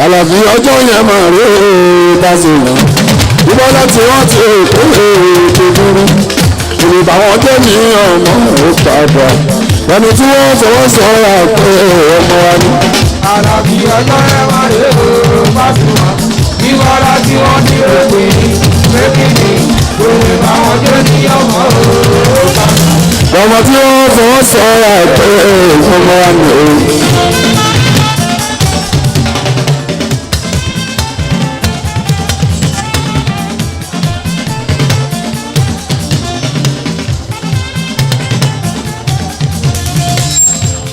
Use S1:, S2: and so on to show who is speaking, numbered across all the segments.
S1: Àlàbí ọjọ́ yẹn máa rí dáṣe lọ. Ìbọn láti wọ́n ti èkó ètò dúró. Ìrìbà wọn jẹ́ ní ọmọ òpàdà. Ẹni tí wọ́n fọwọ́ sọ̀rọ̀ àpẹ ọmọ wa ni.
S2: Àlàbí ọjọ́ yẹn máa rí dáṣe lọ. Ìbọn láti wọ́n ti èkó ìrìbà wọn jẹ́ ní ọmọ òpàdà.
S1: Ọmọ tí wọ́n fọwọ́ sọ̀rọ̀ àpẹ ọmọ wa ni.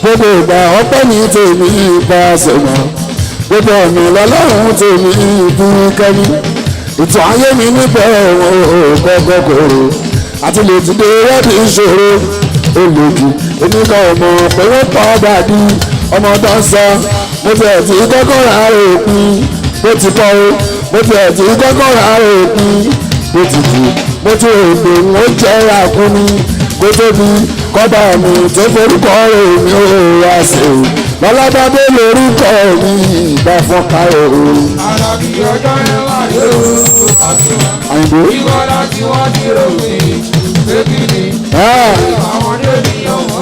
S1: Gbogbo ìgbà ọpẹ́ ní tèmi bá sọ̀mọ́ gbogbo ọ̀nà lọ́lọ́run tèmi bí kẹ́mi ìtàn ayé mi níbẹ̀ kọ́kọ́ kòrò àti lè ti dé rẹ́ẹ̀dì ìṣòro olùkì oníkà ọmọ pẹ̀lú pàdà di ọmọ tó ń sọ mo ti ẹ̀ tí kọ́kọ́ rà á òpin bó ti kọ́ o mo ti ẹ̀ tí kọ́kọ́ rà á òpin bó ti kù mo ti rò pé mo jẹ́ àkúni kó tóbi kọ́ba mi tó forúkọ rẹ̀ mi ò wá sí o lọ́lábàdé lórúkọ mi ìgbà fọ́nká o.
S2: Àlàbí ọjọ́ yẹn wà lóò àtiwá ìwọ láti wọ́n ti rò pé bébìlì àwọn ọdẹ ní ọmọ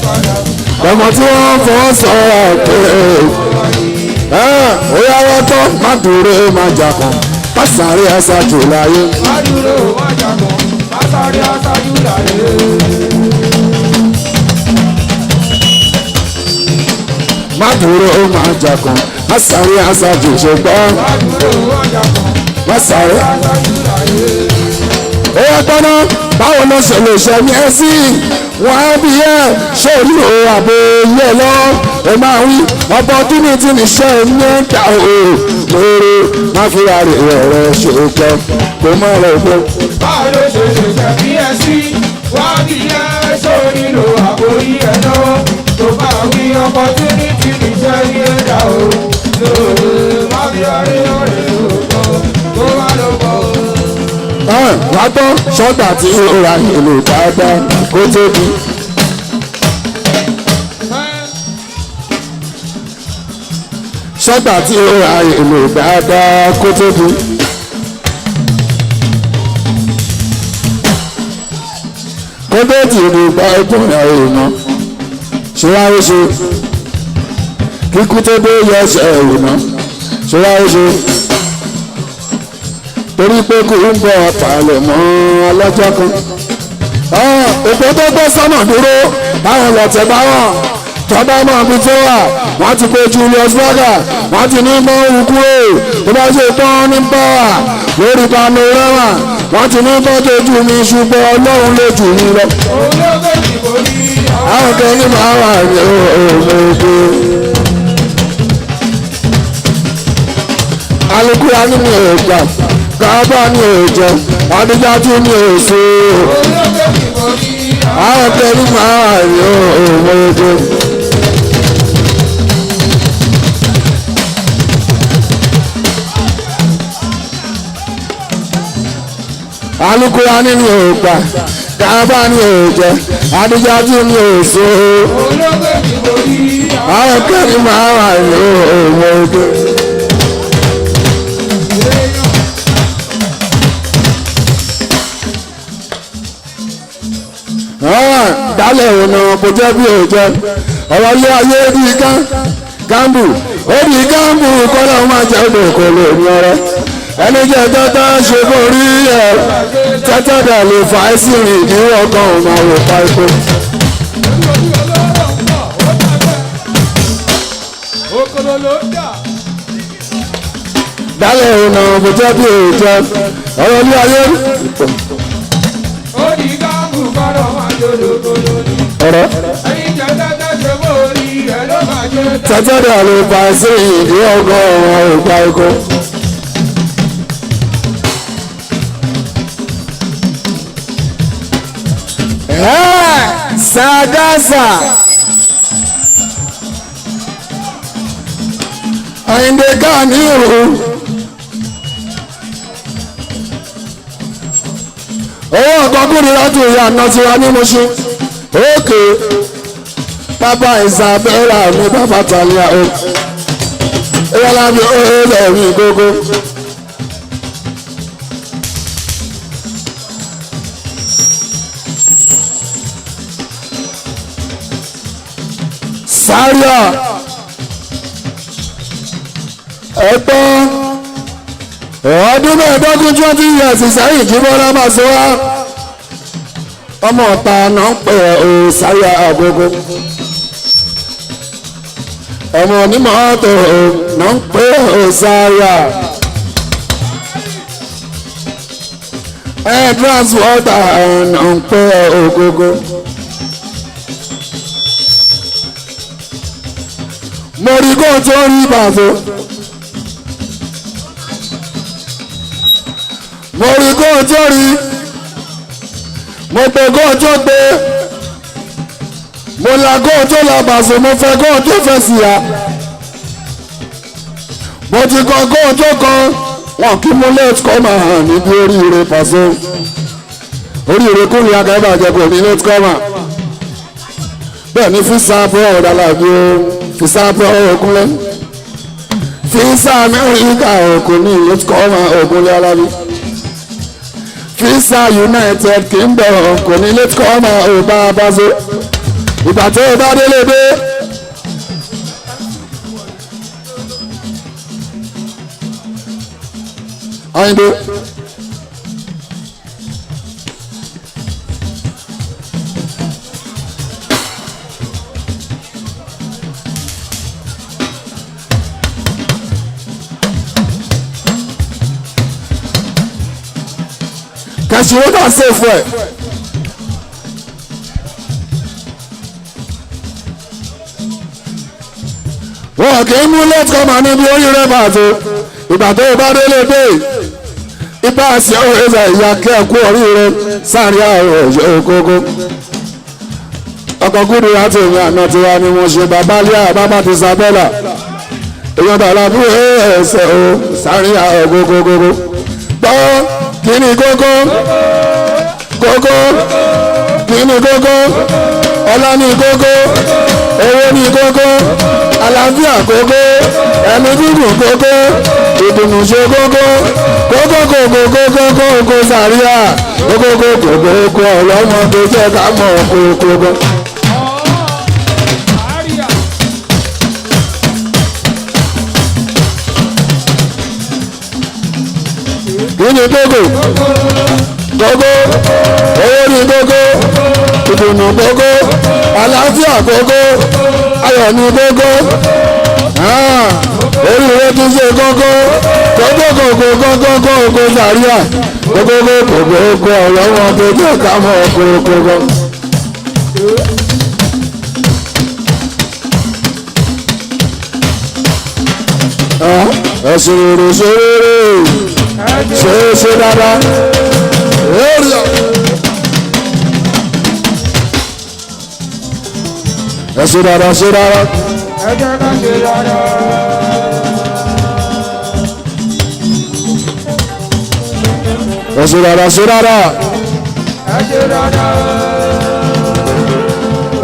S2: padà.
S1: ọmọ tí wọ́n fọ́ sọ̀rọ̀ pé ó yá wọ́n tán má dúró má jà kan má sáré aṣáájú láyé.
S2: Má dúró má jà kan má sáré aṣáájú láyé.
S1: Má dúró má jà kan má sáré aṣáájú ṣùgbọ́n
S2: Má dúró má jà kan
S1: má sáré.
S2: aṣáájú láyé.
S1: Ó yá tọ́nà báwo ló ṣe lè ṣe ní ẹ sí wọn á bí ẹ ṣé orílò àbò ilé lọ ẹ máa wí opportunity níṣẹ́ ní ẹ̀dá o lóore má fi àrè ọ̀rọ̀ ṣòkò kó má rẹ̀ gbọ́.
S2: Báwo ló ṣe lè ṣe bí ẹ sí wá bí ẹ sórí lo àbórí ẹ lọ́wọ́ tó bá wí opportunity níṣẹ́ ní ẹ̀dá o lóore má fi àrè ọ̀rẹ́ òkò tó má lọ bọ̀.
S1: Wá gbọ́ ṣọ́gbà tí ó ra ìlú dáadáa kó tóbi. Ṣọ́gbà tí ó ra ìlú dáadáa kó tóbi. Kódé tí ìlú gba ẹgbọ́n rẹ̀ èèyàn ṣé wá ó ṣe kíkú tó dé yẹ ẹsẹ̀ èèyàn ṣé wá ó ṣe torí pé kò ń bọ̀ pàlẹ̀ mọ́ ọlọ́jọ́ kan. Òpó tó gbé sọ́nà dúró báwọn lọ́tẹ̀ báwọn tọ́ba mọ́ ibi tó wà wọ́n ti pé Julius Berger wọ́n ti ní mọ́ òun kúrò tó bá ṣe tán ní bọ́wà lórí panorama wọ́n ti ní bọ́ tó jù mí ṣùgbọ́n Ọlọ́run ló jù mí lọ. Àwọn kan ní màá wà ní òmòdó. Alukura ní mi ò gbà kábà ní òjò adíjájú ní òṣù. Àwọn kan ní màá wà ní òmòdó. Alukura ní mi ò gbà kábà ní òjò adíjájú ní òṣù. Àwọn kan ní màá wà ní òmòdó. Dálẹ̀ ọ̀nà kò jẹ́ bí òjò ọ̀rọ̀ ilé ayé bí gámbù ó bí gámbù kọ́lá máa jẹ́ òkò lórí ọ̀rẹ́ ẹni jẹ́ tẹ́tẹ́ ṣe borí ẹ̀ tẹ́tẹ́ dẹ̀ lè fà á sí rìn ìdíwọ́ kan ò máa rò pa epo. Dálẹ̀ ọ̀nà kò jẹ́ bí òjò ọ̀rọ̀ ilé ayé
S2: Ó ní gáàmù kọ́rọ̀ máa jòlókòló ní.
S1: ọ̀rọ̀
S2: Ẹyin jẹ́ tẹ́tẹ́ ṣe borí ẹ̀ ló máa jẹ́
S1: tẹ́tẹ́ dẹ̀ lè fà á sí ìdíwọ́ kan ò máa rò pa epo. Sagasa Àyìndé Ganiru owó ọ̀gọ́gùnrin láti ìyá àná tí wà ní Mùṣín òkè bàbá Isabella ní bàbá Talia o ìwọ lábí ọ̀rẹ́ mi gógó. Sáríà ẹ̀gbọ́n ọdún mẹ́ẹ̀ẹ́dógún 20 years sẹ́yìn jí Bọ́lá máa sọ wá ọmọ ọ̀tá náà ń pè ọ́ Sáríà àgógó ọmọ onímọ̀ ọ̀tọ̀ náà ń pè ọ́ Sáríà transporter náà ń pè ọ́ gógó. mo rí kó tó rí bàtò mo rí kó tó rí mo pè kó tó pé mo là kó tó là bàtò mo fẹ́ kó tó fẹ́ sí ya mo ti kàn kó tó kan wọn kí mo late come hàn níbi oríire pàṣẹ oríire kúrò akẹ́bàjẹ́ kò ní late come hàn bẹ́ẹ̀ ni fisa bọ́ ọ̀dà làbí o fisa bọ́ ògúnlẹ̀ fisa Amẹ́ríkà òkú ní late come hàn ògúnlẹ̀ alábí fisa United Kingdom kò ní late come hàn òbá abáṣe ìgbà tó o bá délé dé. Ayinde. Kàṣí ó dà sí fún ẹ. Wọ́n kì í mú lẹ́tọ̀ọ́mà níbi oríire bàtò ìgbà tó o bá délé dé. Ibà sí ọ̀rọ̀ ẹ̀sà ìyá kẹ́ẹ̀kú oríire sáàrin àwọn ọ̀ṣẹ́ òkókó. Ọkọ̀ gúdù láti ìrìn àná tiwa ni mo ṣe bàbá lé àbábá ti Sábẹ́là. Èèyàn bàlá bú ẹ̀ẹ́sẹ̀ o sáàrin àwọn òkókókókó. Gbọ́ kíni kókó kókó kíni kókó ọlá ní kókó owó ní kókó àlàáfíà kókó ẹ̀mí gígùn kókó ìdùnnú ṣe kókó kókó kókó kókó kókó sàríà kókó kókó kókó ọlọ́mọ tó jẹ́ ká mọ̀ kókó. Kíni kókó kókó owó ní kókó ìdùnnú kókó àlàáfíà kókó ayọ̀ ní kókó oríire tún ṣe kókó kókó kókó kókó kókó sàríà kókó kókó kókó ọlọ́wọ́ tó jẹ́ ká mọ̀ kókó. ẹ̀sùn rere ṣe rere ṣe dáadáa ẹ̀sùn dáadáa ṣe dáadáa. ẹ̀sùn dáadáa ṣe dáadáa.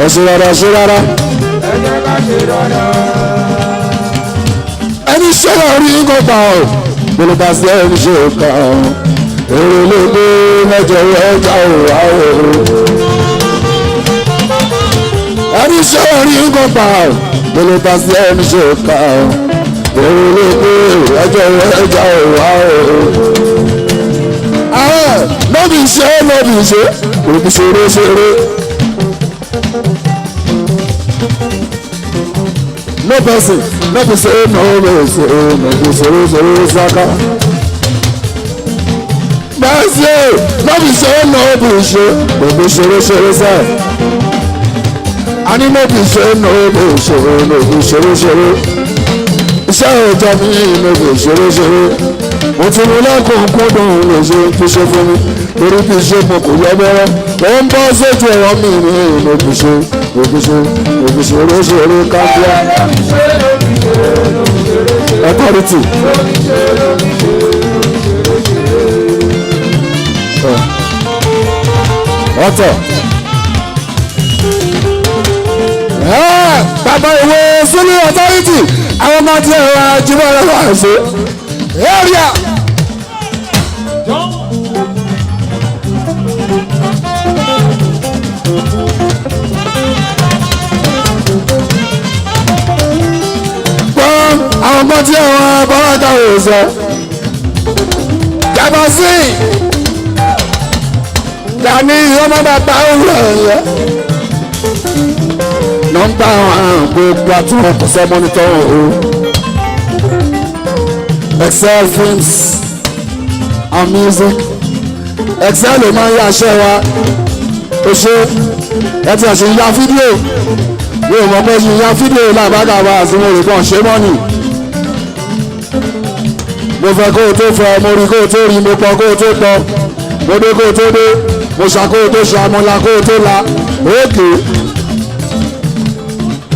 S1: ẹ̀sùn dáadáa ṣe dáadáa. ẹni ṣẹlẹ̀ orí ń kọ́ pa ọ́ gbọ́dọ̀ sí ẹni ṣe ká ọ́ èrè ló dé mẹ́jọ ẹja òwà òru. ẹni ṣẹlẹ̀ orí ń kọ́ pa ọ́ gbọ́dọ̀ sí ẹni ṣe ká ọ́ èrè ló dé mẹ́jọ ẹja òwà òru. lóbi ṣe òbí ṣeré ṣeré. No person, no person, no saka. Bẹ́ẹ̀sì, no be say no be ṣe, no ṣeré sẹ́. A ní no be say no be ṣeré. Iṣẹ́ òòjọ́ mi no be ṣeré. Mo ti mú lẹ́kùnkúndùn lè ṣe fi ṣe fún mi. Torí bí ṣe mo kò yẹ bẹ́rẹ́. Ó ń bọ́ sójú ọ̀rọ̀ mi ní no be ṣe káfíà. Authority. Ọ̀tọ̀. Bàbá ìwé sílé authority àwọn ọmọ tí ẹ wá jùmọ̀ lọ́wọ́ àṣẹ area. gbọ́n àwọn ọmọ tí ẹ wá bọ́lá dáwọ̀ ọ̀sẹ̀ jábọ̀ sí dání ọmọ bàbá òwúrọ̀ ẹ̀yẹ nọ́mbà àwọn gbogbo àtúnwò kò sẹ́ mọ́nítọ́ o Excel films and music Excel ló máa ń yá aṣẹ́ wa o ṣe ẹ ti àṣẹ ya fídíò yóò mọ̀ pé ṣe ya fídíò làbágà wa àsìmọ́ rẹ̀ kàn ṣe mọ́nì mo fẹ́ kó o tó fẹ́ mo rí kó o tó rí mo pọ̀ kó o tó pọ̀ mo dé kó o tó dé mo ṣà kó o tó ṣe àmọ́lá kó o tó la òkè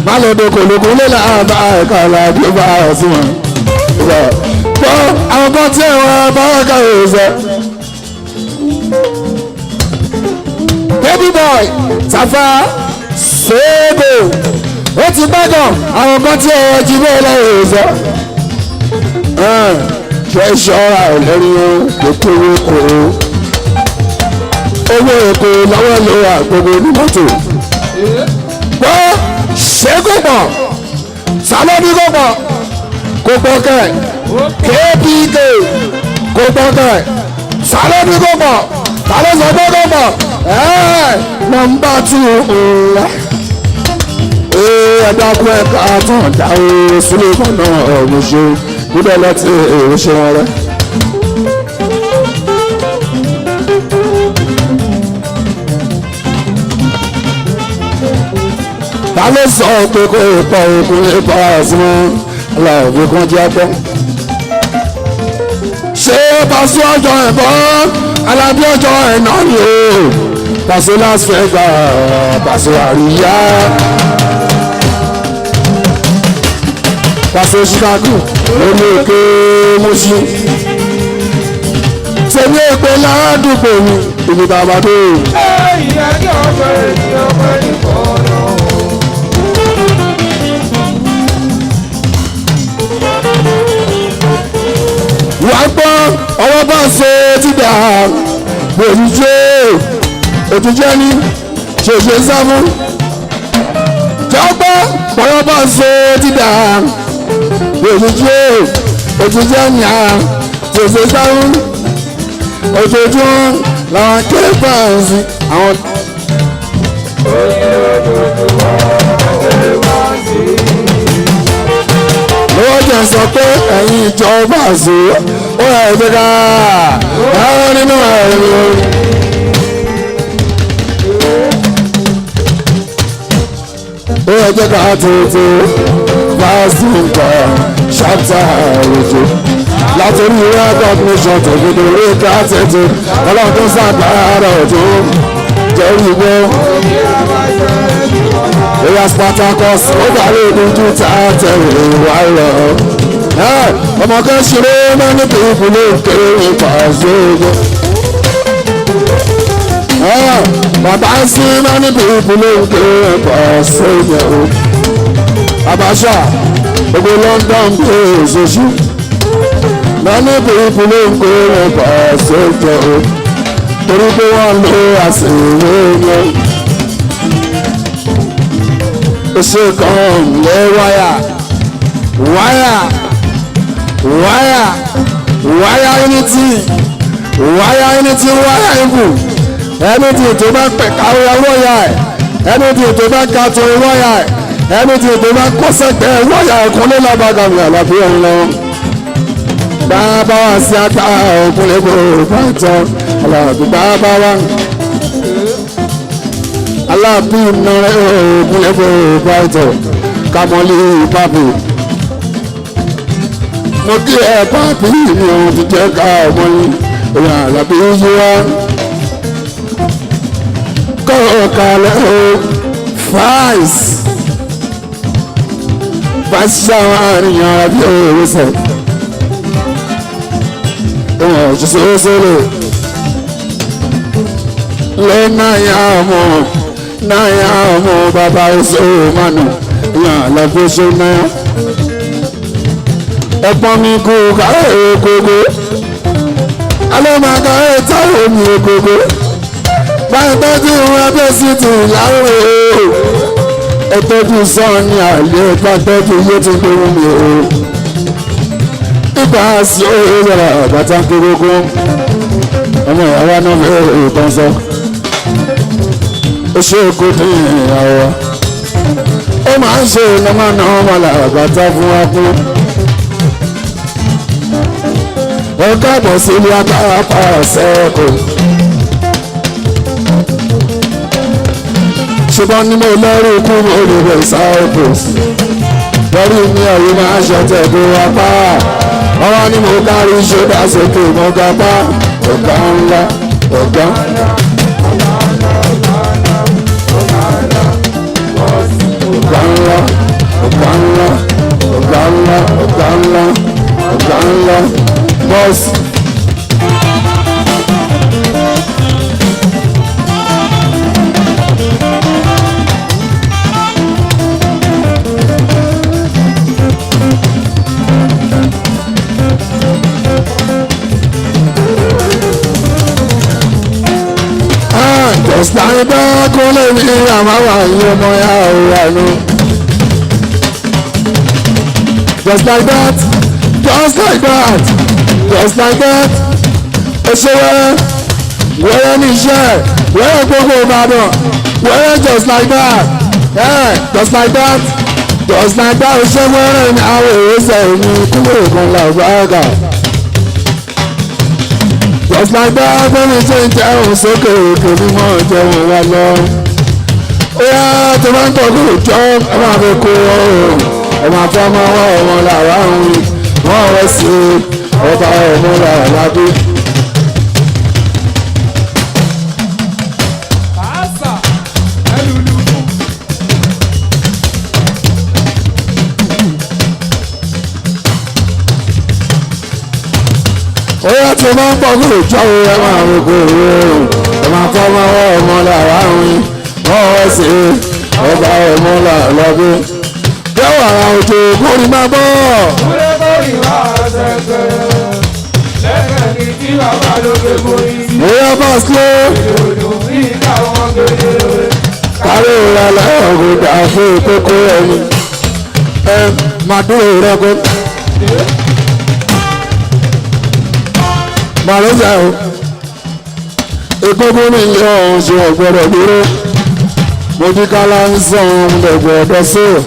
S1: má lọ dé kòlókò lélẹ̀ àbá ẹ̀ka làbí bá a sí wọn. gbọ́ àwọn kan tí ẹ̀wọ̀n bá wà ká yóò sọ. baby boy Tafa Sego ó ti gbọ́dọ̀ àwọn kan tí ẹ̀wọ̀n jí bẹ́ẹ̀ lọ́wọ́ sọ. treasure àìlẹ́rìí kékeré kò owó èkó lọ́wọ́ ló wà gbogbo ní mọ́tò. gbọ́ ṣẹ́gun pọ̀ sálọ́bí kò pọ̀ kò pọ̀ kẹ̀ kpk kò pọ̀ kẹ̀ sálọ́bí kò pọ̀ sálọ́sọ̀gbọ́ kò pọ̀ nọ́mbà 2 ńlá ẹ̀ẹ́dàkùn ẹ̀ka tán dáwọ́ sílẹ̀ mọ́nà ọ̀mùṣe níbẹ̀ láti èrò ṣe wọn rẹ̀. ta ló sọ pé kó ipa ogun ipa àsìmọ́ aláàbò kan jẹ́ pọ́. ṣé Paso ọjọ́ ẹ̀bọ́n Alábí ọjọ́ ẹ̀ náà ni o Paso Las Vegas Paso àríyá Paso Chicago olóòkè mọ́ṣí tẹ̀lé èpè ládùúgbò mi ìlú tàbádé.
S2: ìyá kí ọmọ ènìyàn pẹ́ nìkan náà.
S1: wà á gbọ́ ọwọ́ bá ṣe ti dà òtújẹ́ ní ṣèṣe sáfù jọ́gbọ́ ọwọ́ bá ṣe ti dà òtújẹ́ ní ṣèṣe sáfù ojoojúmọ́ làwọn kéèpà sí àwọn. lọ́wọ́ jẹ́ sọ pé ẹ̀yin ìjọba àṣọ ó yẹ ẹ̀jẹ̀ ká ẹ̀rọ nínú ẹ̀rọ. ó yẹ ẹ̀jẹ̀ ká tètè fásitì nǹkan ṣáàtà òjò látòrí recognition tó gbọdọ̀ rí ká tètè ọlọ́dún sàgbára òjò jẹ́rìí gbọ́. Oya Spartacus ó darí ìdíjú tá a tẹ̀lé wá lọ. Ọmọ kan ṣeré many people ló kéré Paso. Bàbá sí many people ló kéré Paso. Abacha gbogbo London gbé òṣèṣù. Many people ló kéré Paso. Torí pé wọ́n lo àṣìwé wọn. Ṣe kan lé wáyà unity wáyà ibù ẹnìtì tó bá pẹ̀ka wáyà ẹ̀ ẹnìtì tó bá ka tó wáyà ẹ̀ ẹnìtì tó bá kó sẹ́gbẹ́ wáyà ẹ̀kúnlé lábàgàmì àlàbí ọ̀hún lọ. bàbá wa sí ata òkúnlé bò bàtọ́ àlàbí bàbá wa. Aláàbí nàrẹ́ òògùn lẹ́fọ̀ báyìí kàmọ́lé pápí. mo kí ẹ pápí mi ò ti jẹ́ ká ọmọ yín ìyá Alábí yí wá. kọ́ ọ̀kàlẹ̀ o fáìs ṣáwọn àríyàn Alábí òwe sẹ̀. ìwọ̀n òṣìṣẹ́ sólè lọ́nà yà mọ́. Naya ọmọ bàbá oṣù manu ìyá Alábí oṣù náà ẹ̀pọ̀n mi kú kárẹ̀ ògógó alẹ́ máa kárẹ̀ táwọn omi ògógó báyìí tọ́jú ìwọ̀n ẹgbẹ́ sí ti ìyàwó ẹ̀tọ́jú sọ́ọ̀ ní àlẹ́ ìpàtọ́jú iye tó gbóhùn mi o nípa sí òye yàrá àbátá kérékó ọmọ ìyàwó náà fẹ́ ìtàn sọ ó ṣe kó ní ìyàwó ó máa ń ṣe ìlànà náà wọn là àbátá fún wa kú ó káàbọ̀ sí ilé agbára pàṣẹ kò ṣùgbọ́n ní mo lẹ́rù kú mo lè bẹ̀ cyprus lórí mi ọ̀rọ̀ máa ń ṣọ̀tẹ̀ kó wá pa ọwọ́ ni mo kárí ṣọ́dá sókè mo ga pa ọ̀gá ńlá ọ̀gá. Ọ̀gá ńlá ọ̀gá ńlá ọ̀gá ńlá ọ̀gá ńlá ọ̀gá ńlá bọ́ọ̀sì. Just like that, kúnlẹ̀ mi àmàwà yìí ọmọ ya òwúrọ̀ nù. Just like that, just like that, just like that. Ó ṣe wẹ́rẹ́ ní iṣẹ́ wẹ́rẹ́ gbogbo Ìbàdàn wẹ́rẹ́ just like that, just like that, just like that. Ó ṣe wẹ́rẹ́ ní àwọn èròsẹ̀ mi kúrò kan làbáàgà. Just like that, when we change down, so good, we want to go along. Oh yeah, the man talk good job, I'm a bit cool. I'm a from my home, all around me. Oh, I see, oh, I'm all around me. Oya tí o máa ń pọ̀ kúrò jọ́wọ́ ẹ máa ń kó ẹ máa fọ́ máa wọ́ ọmọ lára àwìn wọ́n wọ́n sí ọba ọmọ lọ́bí. Bẹ́wọ̀ ara òjò kórì máa bọ̀.
S2: Kúlẹ̀ kórì wá ṣẹ̀ṣẹ̀ lẹ́kẹ̀ẹ́ ní tí bàbá lókè kórì sí.
S1: Oya bá sílé.
S2: Ìrònú bí káwọn gbèrè.
S1: Kárí ìrọ̀lẹ́ ọ̀gùn dà fún ìkókó ẹni. Ẹ máa dúró rẹ́kọ́. Màlúùsà o, ìkókó mi yọ ohun ṣe ọ̀gbọ́dọ̀ dúró. Mo jí kálá ń sọ ohun lẹ̀gbọ̀dọ̀ sí o.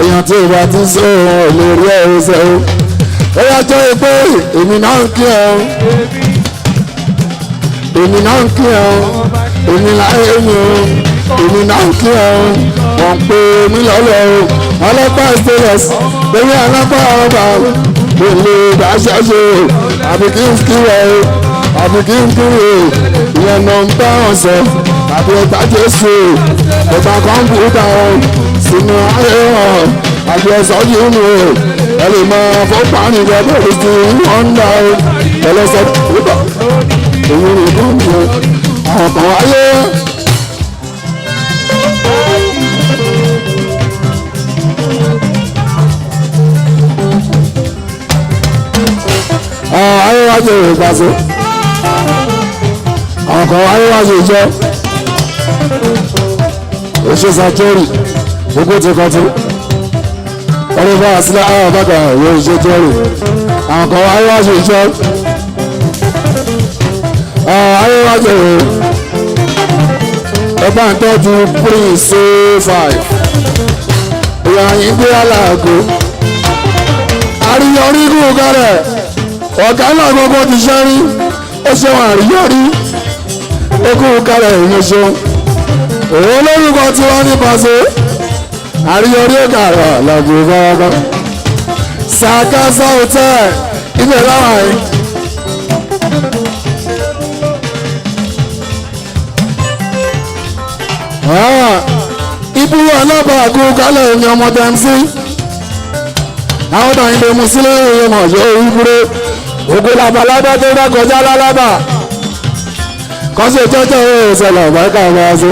S1: Èèyàn tí ìwà ti ń sọ ohun lè rí ẹ̀rọ ṣe o. Ó yá jẹ́ pé èmi náà ń kí ẹ o. Èmi náà ń kí ẹ o. Èmi láyé mi o. Èmi náà ń kí ẹ o. Wọ́n pe mí lọ́lọ́ o. Ọlọ́pàá stainless. Bẹ́ẹ̀ni ọlọ́pàá ọba o. Èlé ìdáṣẹ́ṣe àbí kí n kí ẹ o àbí kí n kí ẹ ìyẹn nà ń bá wọn sọ àbí ẹgbà Jésù ẹgbà kọ́mpútà wọn sínú ayé wọn àbí ẹsọ yìí nù o ẹ lè máa fọ́pá nìjọ bẹ́ẹ̀ sí wọ́n ń dà o ẹlẹ́sẹ̀ púpọ̀ èyí nìkan mi o àwọn kan wáyé. Ayéwájú èrè pàṣẹ àwọn kan ayéwájú ìjọ òṣèṣà jẹ́rì gbogbo ti kọ́ tí ọdún bá àsílẹ̀ àwọn àbáta ìwé ìṣe jẹ́rì àwọn kan ayéwájú ìjọ ayéwájú èrè ẹgbẹ́ àtọ́jú Prince 5 ìyàyìn gbé aláàgó àríyọrí kú kárẹ̀. Ọ̀gá náà gbogbo ti ṣe rí ó ṣe wọn àríyọrí ó kú kálẹ̀ ìyẹn ṣe òun lórúkọ tí wọ́n ní pàṣẹ àríyọrí ó kàrọ̀ lọ́gbọ̀n fọwọ́kọ́ Sàkásà hotel ibẹ̀ láwọn yìí. Ibùdó ọlọ́pàá kú kálẹ̀ ìyẹn ọmọ tẹ̀sí àwọn tó ń lè mú sílé ìyẹn mọ̀ yóò ibùdó. Ògùn labalábá tó bá kọjá lálábà kọ́sẹ̀ jẹ́jẹ́ ìṣẹ̀lẹ̀ ọ̀báìkà máa ṣe.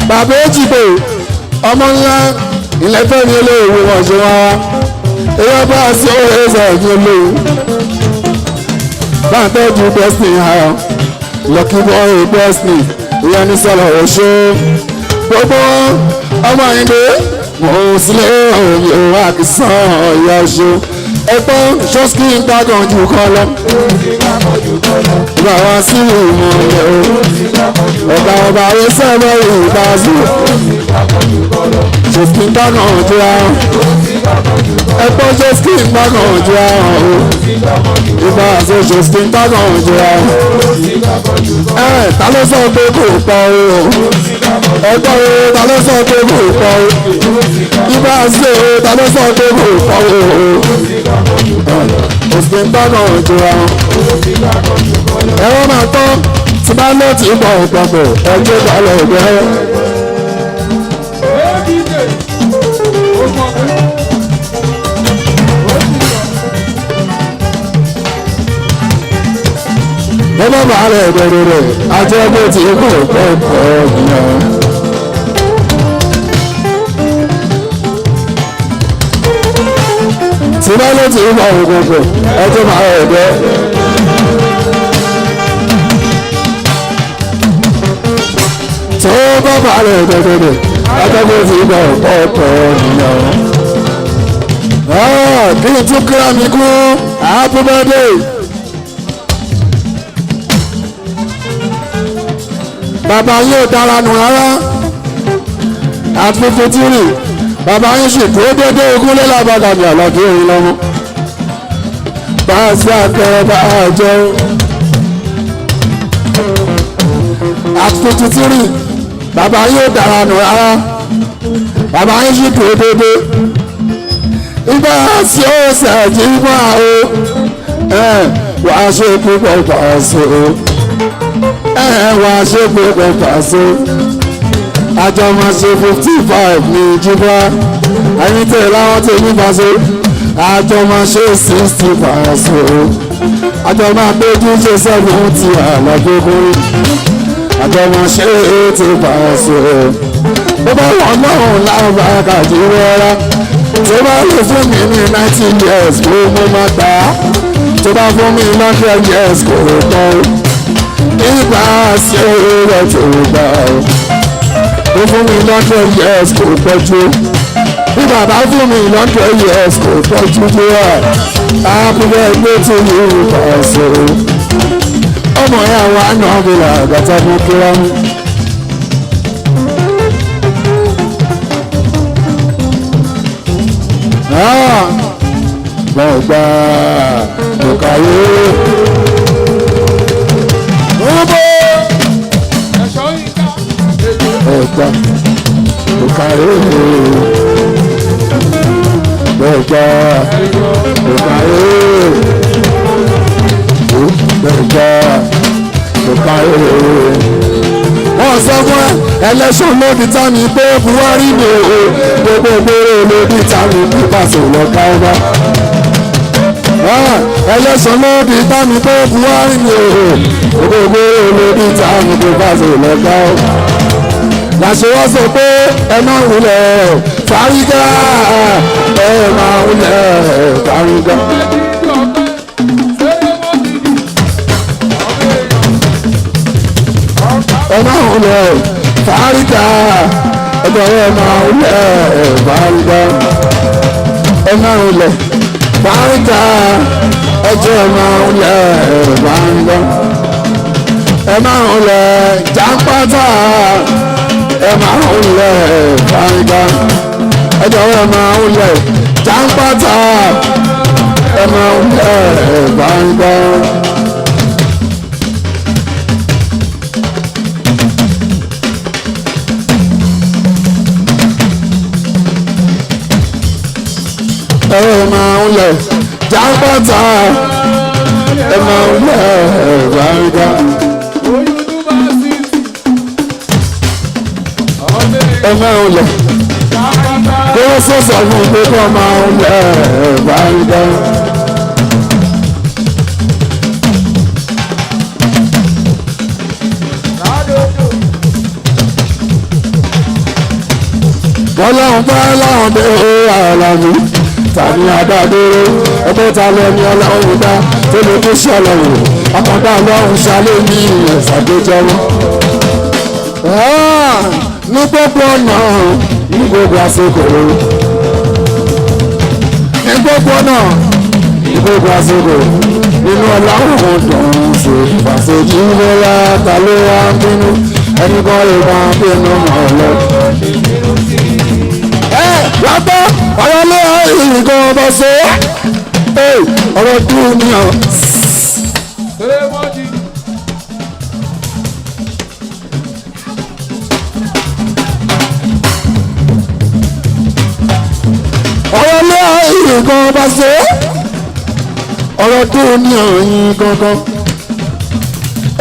S1: Bàbá Èjìgbò ọmọ ńlá ilẹ̀ fẹ́mi olóòwò wọn ṣe wá wá èèyàn bá sí ẹsẹ̀ ìdílé bá ń tọ́jú destiny ayọ̀ lucky boy destiny ìyẹn ní sọ̀rọ̀ òṣè gbogbo ọmọ ìdè mo sílé òye òwò àkìsàn ìyá òṣè ẹgbọ́n ṣọ́sìkì ń gbàgàn jù kan lọ. Ìgbà wọn sí ìmọ̀ ilẹ̀ o ọ̀gá ọba ayé sẹ́ẹ̀mọ́ ìgbà sí ṣọ́sìkì ń gbàgàn jù àwọn ẹgbọ́n ṣọ́sìkì ń gbàgàn jù àwọn o ìgbà àti ṣọ́sìkì ń gbàgàn jù àwọn. Ta ló sọ pé kò pọ̀ o ẹgbọ́n o ta ló sọ pé kò pọ̀ o ìgbà àti ta ló sọ pé kò pọ̀ o òsì ń gbọ́nà òjòra ẹ̀rọ máa tán tí bá lọ tí ń bọ̀ ọ̀pọ̀pọ̀ ẹgbẹ́ balẹ̀ ẹgbẹ́. bọ́lá balẹ̀ ẹgbẹ́ rẹ̀ ajẹ́gbẹ́ tí ń bọ̀ ọ̀pọ̀pọ̀ ọ̀gbìn. tí bá ló ti ń bọ̀ ògùnkùn ẹjọ́ máa rẹ̀ ẹ̀gbẹ́. tó bá bá rẹ̀ ẹ̀gbẹ́gbẹ́gbẹ́ ẹjọ́ ti ń bọ̀ ọ̀pọ̀ ènìyàn. kí n tún kíra mi kú happy birthday. bàbá yóò dára nù rárá àti fífi tírì bàbá yín sì tó dédé ogúnlé lábàdà ní àlọ́dún òun lọ́mú bá a sí àkẹrẹ bá a jẹ àtúntò títírì bàbá yóò dára nù rárá bàbá yín sì tó dédé ìgbà sí ó ṣẹ̀jì wá o wàá ṣe púpọ̀ pàṣẹ wàá ṣe púpọ̀ pàṣẹ àjọ máa ṣe 55 ní jíbá ẹni tẹ̀ láwọn tẹ̀ ní Paso àjọ máa ṣe 60 Paso àjọ máa péjú ṣe 70 àlọ́gbọ́gbọ́ àjọ máa ṣe 80 Paso ó bá wọn náà láwọn kàjí rẹ́rá tó bá lè fún mi ní 19 years kó mo máa gbà á tó bá fún mi 100 years kò tán ìgbà ṣe rẹ̀ tó gbà ó fún mi 100 years kò pọ̀jù bí bàbá fún mi 100 years kò pọ̀jù tó wà happy birthday to you Paso ọmọ yà wà náà bí làgàtà mú kíra mú. gbọ̀ngbà bùkàyé rúbọ gbọ̀ngbà bùkàyé gbọ̀ngbà bùkàyé gbọ̀ngbà bùkàyé. wọ́n sọ fún ẹlẹ́sùn lóbi tani pé Buhari ni o gbogbo gbòòrò lóbi tani bí Paso lọ ká ọba. ẹlẹ́sùn lóbi tani pé Buhari ni o gbogbo gbòòrò lóbi tani bí Paso lọ ká ọba. làṣẹ wọ́n sọ pé ẹ máa ń wulẹ̀ Fárígá ẹ máa ń wulẹ̀ Fárígá. ẹ máa ń wulẹ̀ Fárígá ẹgbẹ́ ẹ máa ń wulẹ̀ Fárígá ẹ máa ń wulẹ̀ Fárígá ẹjọ́ ẹ máa ń wulẹ̀ Fárígá ẹ máa ń wulẹ̀ Jàǹpátá ẹ máa ń wulẹ̀ Fárígá ẹjọ́ ẹ máa ń wulẹ̀ Jàǹpátá ẹ máa ń wulẹ̀ Fárígá. ẹ máa ń lẹ̀ Jàǹpátá ẹ máa ń lẹ̀ Fárígá ẹ máa ń lẹ̀ kó sọ̀sọ̀ fún pé kó máa ń lẹ̀ Fárígá. Ọlọ́run bá láwọn dé ó àlàmú tani adádóró ẹgbẹ́ ta lọ ní ọlọ́run dá tó lè tó ṣe ọlọ́run ọmọdé ọlọ́run ṣalé ní ìṣàgbéjọwọ́. ní gbogbo ọ̀nà ní gbogbo àsìkò ní gbogbo ọ̀nà ní gbogbo àsìkò nínú ọlọ́run dùn ṣe ìfàṣẹjì lọ́la ta ló wá ń bínú ẹni kan lè bá ń bínú mọ́ lọ. Lápá ọ̀rọ̀ lé ìrìnkàn ọba ṣe ọ̀rọ̀ dùn ní ọ. ọ̀rọ̀ lé ìrìnkàn ọba ṣe ọ̀rọ̀ dùn ní ọ̀yìn gangan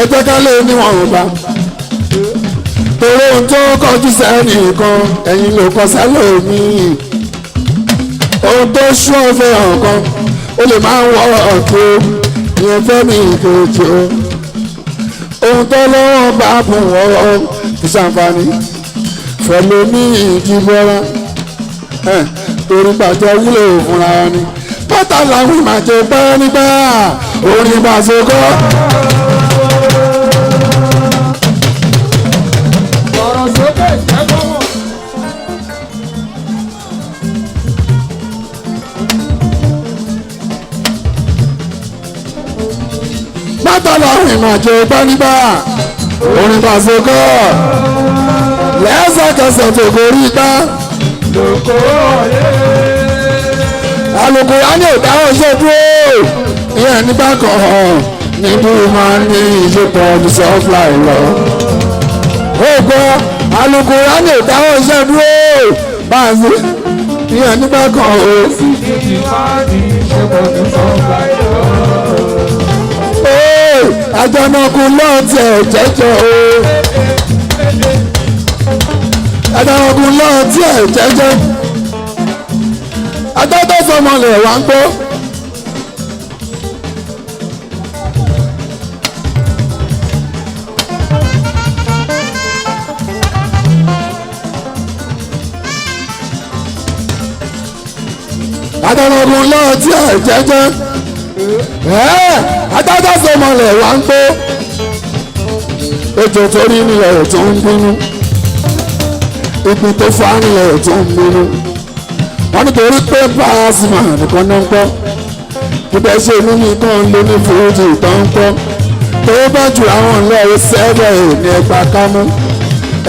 S1: ẹ jẹ́ ká lè níwọ̀n ọba torí ohun tó kọjú sẹ́nìkan ẹ̀yin ló kọ sẹ́lòmíì ohun tó sún ọ̀fẹ́ ọ̀kan ó lè máa ń wọ ọ̀tún ìyẹn fẹ́mi ìkejì o ohun tó lọ́wọ́ bá bùn wọ́n fi ṣàǹfààní fẹ̀lẹ́ ní ìdíbọ́ra torí gbàjẹ́ wúlò fúnra wọn ni bàtà làwọn ìmàjẹ pẹ́ nígbà orin bàṣẹ kọ́. Bátàlá ìrìnàjò ìbánigbà orin pàṣẹkọ lẹ́sẹ̀kẹsẹ̀ tó gorí igbá. Àlùkò á ní ìdáhùn ṣe dúró ìyẹn nígbà kan níbi máa ń ní ìṣèpọ̀ ní sọ́fláì lọ. Ó gbọ́ àlùkò á ní ìdáhùn ṣe dúró báyìí ìyẹn nígbà kan o. Àjọ̀nàkú lọ́ọ̀tì ẹ̀jẹ̀jẹ̀ o. Àjọ̀nàkú lọ́ọ̀tì ẹ̀jẹ̀jẹ̀. Adájọ́ sọmọlẹ̀ wá ń gbọ́. Àjọ̀nàkú lọ́ọ̀tì ẹ̀jẹ̀jẹ̀. Adájọ́ sọmọlẹ̀ wá ń gbọ́. Ètò torí nílẹ̀ tó ń bínú. Ìpín tó fa nílẹ̀ tó ń bínú. Wọ́n nítorí pé Pasuma nìkan náà ń kọ́. Ibẹ̀ ṣe inú mi kàn ló ní fúrújì tó ń kọ́. Tó bá ju àwọn ńlọ sẹ́gbẹ̀ ní ẹgbà kámú.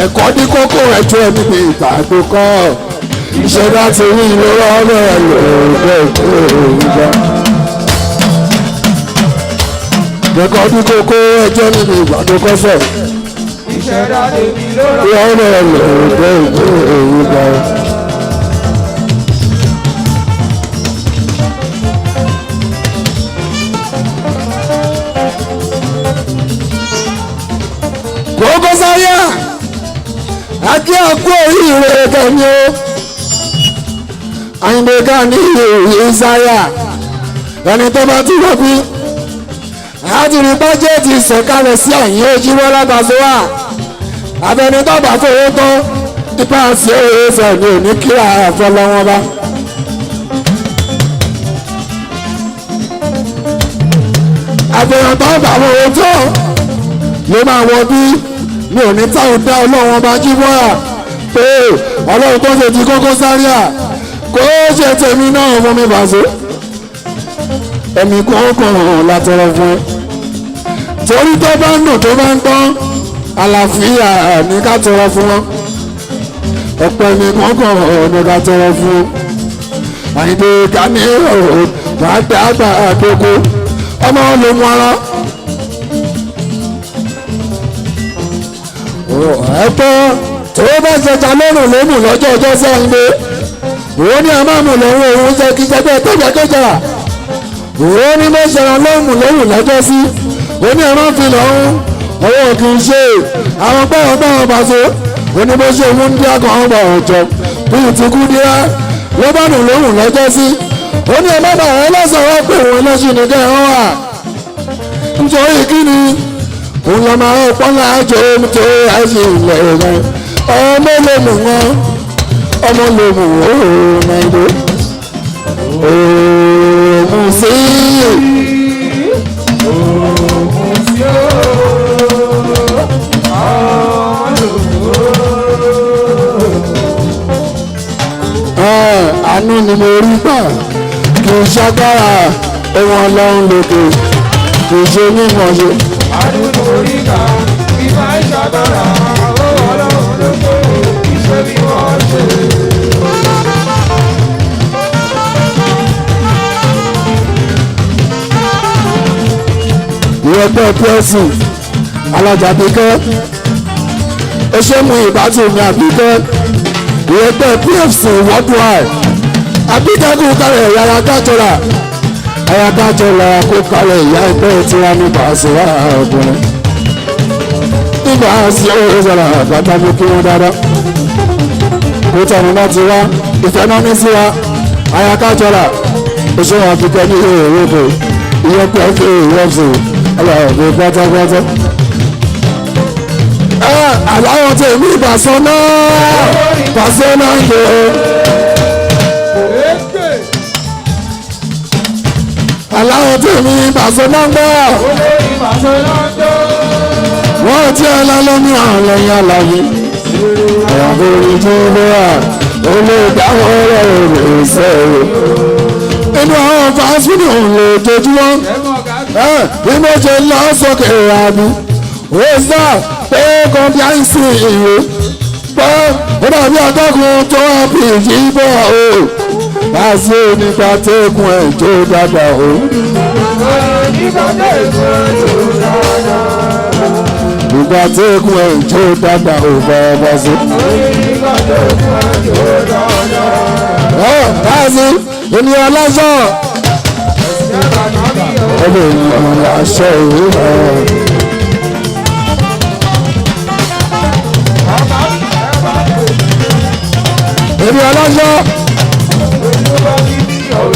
S1: Ẹ̀kọ́ ní kókó ẹjọ́ ẹni bí ìgbà tó kọ́. Ìṣẹ̀dá ti rí ìlọ́wọ́ ọ̀rẹ́ lòógbẹ́ ìgbà. Ẹ̀kọ́ ní kókó ẹjọ́ níbi ìgbà tó kọ́ sẹ̀.
S2: Ìṣẹ̀dá tèmi lọ́rọ̀.
S1: Ìyọ́rẹ́ lòógbẹ́ ìgbà. Kókó sáyà àti àkó oríire kẹ́ni o Àyìndé ká ní ìròyìn sáyà ẹni tó bá ti rọ́ bí àti rí bájẹ́ẹ̀tì sọ̀kalẹ̀ sí àyìn Òjìwọ́ Lábàṣọ́wà abẹni tó bá fowó tán nípa àti ẹ̀ẹ́sẹ̀ ní òní kí àfọlọ́wọ́n bá. àfihàn tó bá fowó tán ló máa wọ bí mi ò ní táwọn dá ọlọ́run ọba jíwọ́ pé ọlọ́run tó ṣe ti Kókó Zaria kó ṣe tèmi náà fún mi Bàṣọ ẹ̀mí kọ̀ọ̀kan látọrọ fún ẹ torí tó bá ń dùn tó bá ń tán àlàáfíà ní ká tọrọ fún wọn ọ̀pọ̀ ẹ̀mí kọ̀ọ̀kan ní ká tọrọ fún Àyìndé ká ní ọ̀rọ̀ wàá dá àgbà àdókò ọmọ ló mú ara. ẹ̀tọ́ tó bá ṣẹjà lọ́rùn ló mú lọ́jọ́ ọjọ́ Sànńdé òun ni a máa mú lọ́rùn òun jẹ́ kí jẹ́gbẹ́ tọ́jà kéjà òun ni mo ṣẹ̀ràn lọ́rùn lọ́rùn lọ́jọ́ sí òun ni a máa fi lọ́rùn ọwọ́ kì í ṣe àwọn gbọ́wọ́ Bàṣọ òun ni mo ṣe òun dí àgọ́ ọgbà ọ̀jọ́ bí ìtìkú díá ló bá nù lọ́rùn lọ́jọ́ sí òun ni a máa bàa ẹlẹ́sọ̀rọ̀ pé òun lọ́sùn nìkẹ́ ẹ̀ wà nítorí kí ni òun lọ máa ń pọ́n láàjọ tó àìsí ilẹ̀ rẹ̀ ọmọ ló mú wọn ọmọ ló mú òun Àyìndé òun sí. Àánú ni mo rí gbà kì í ṣagbára ohun ọlọ́run lókè kì í ṣe mímọ̀ ṣe.
S2: àánú ni mo rí gbà kì í máa ṣagbára ohun ọlọ́run lókè kì í ṣe mímọ̀ ṣe.
S1: ìrẹ́pẹ́ pẹ́ẹ́sì alájà bíkẹ́ ẹ ṣe mú ìbátú mi àbíkẹ́ ìrẹ́pẹ́ pfc worldwide àbíkẹ́kù kárẹ̀ yàrá kájọra ẹ̀yà kájọra kó kárẹ̀ ìyá ẹgbẹ́ tí wọ́n ní bàṣẹ́wà ọkùnrin nígbà sí ọ̀rẹ́ sọ̀rọ̀ àgbàtà mú kí wọ́n dáadáa kó tẹ̀mú láti wá ìfẹ́ náà ní sí wa ẹ̀yà kájọra ó ṣe wọn àbíkẹ́ ní èrè ìrẹ́pẹ́ pfc ọlọ́ọ̀dẹ pátápátá. Àláwọ̀ tí èmi ìbàsán náà pàṣẹ náà ń jẹ. Àláwọ̀ tí èmi ìbàsán náà ń gbọ́. Wọ́n ti ẹ lálẹ́ ní àwọn lẹ́yìn àlàyé. Ẹ̀yàn tó rí tó bẹ́ẹ̀ olùdáwọ̀ rẹ̀ rè sẹ́yìn. Inú àwọn fásitì òun lè dojúmọ́. Bí mo ṣe lọ sókè àmì ó sá pé kọ́ńtì àìsí ìwé pé ó dàbí akẹ́kọ̀ọ́ tó wà bí ìyíbọ̀ o láti nípa tẹ́kùn ẹ̀ tó dáadáa o. nípa tẹ́kùn ẹ̀ tó dáadáa o bàbá sí. láti ènìyàn lásán ọmọ ènìyàn aṣọ ìwé rẹ̀. èmi aláṣọ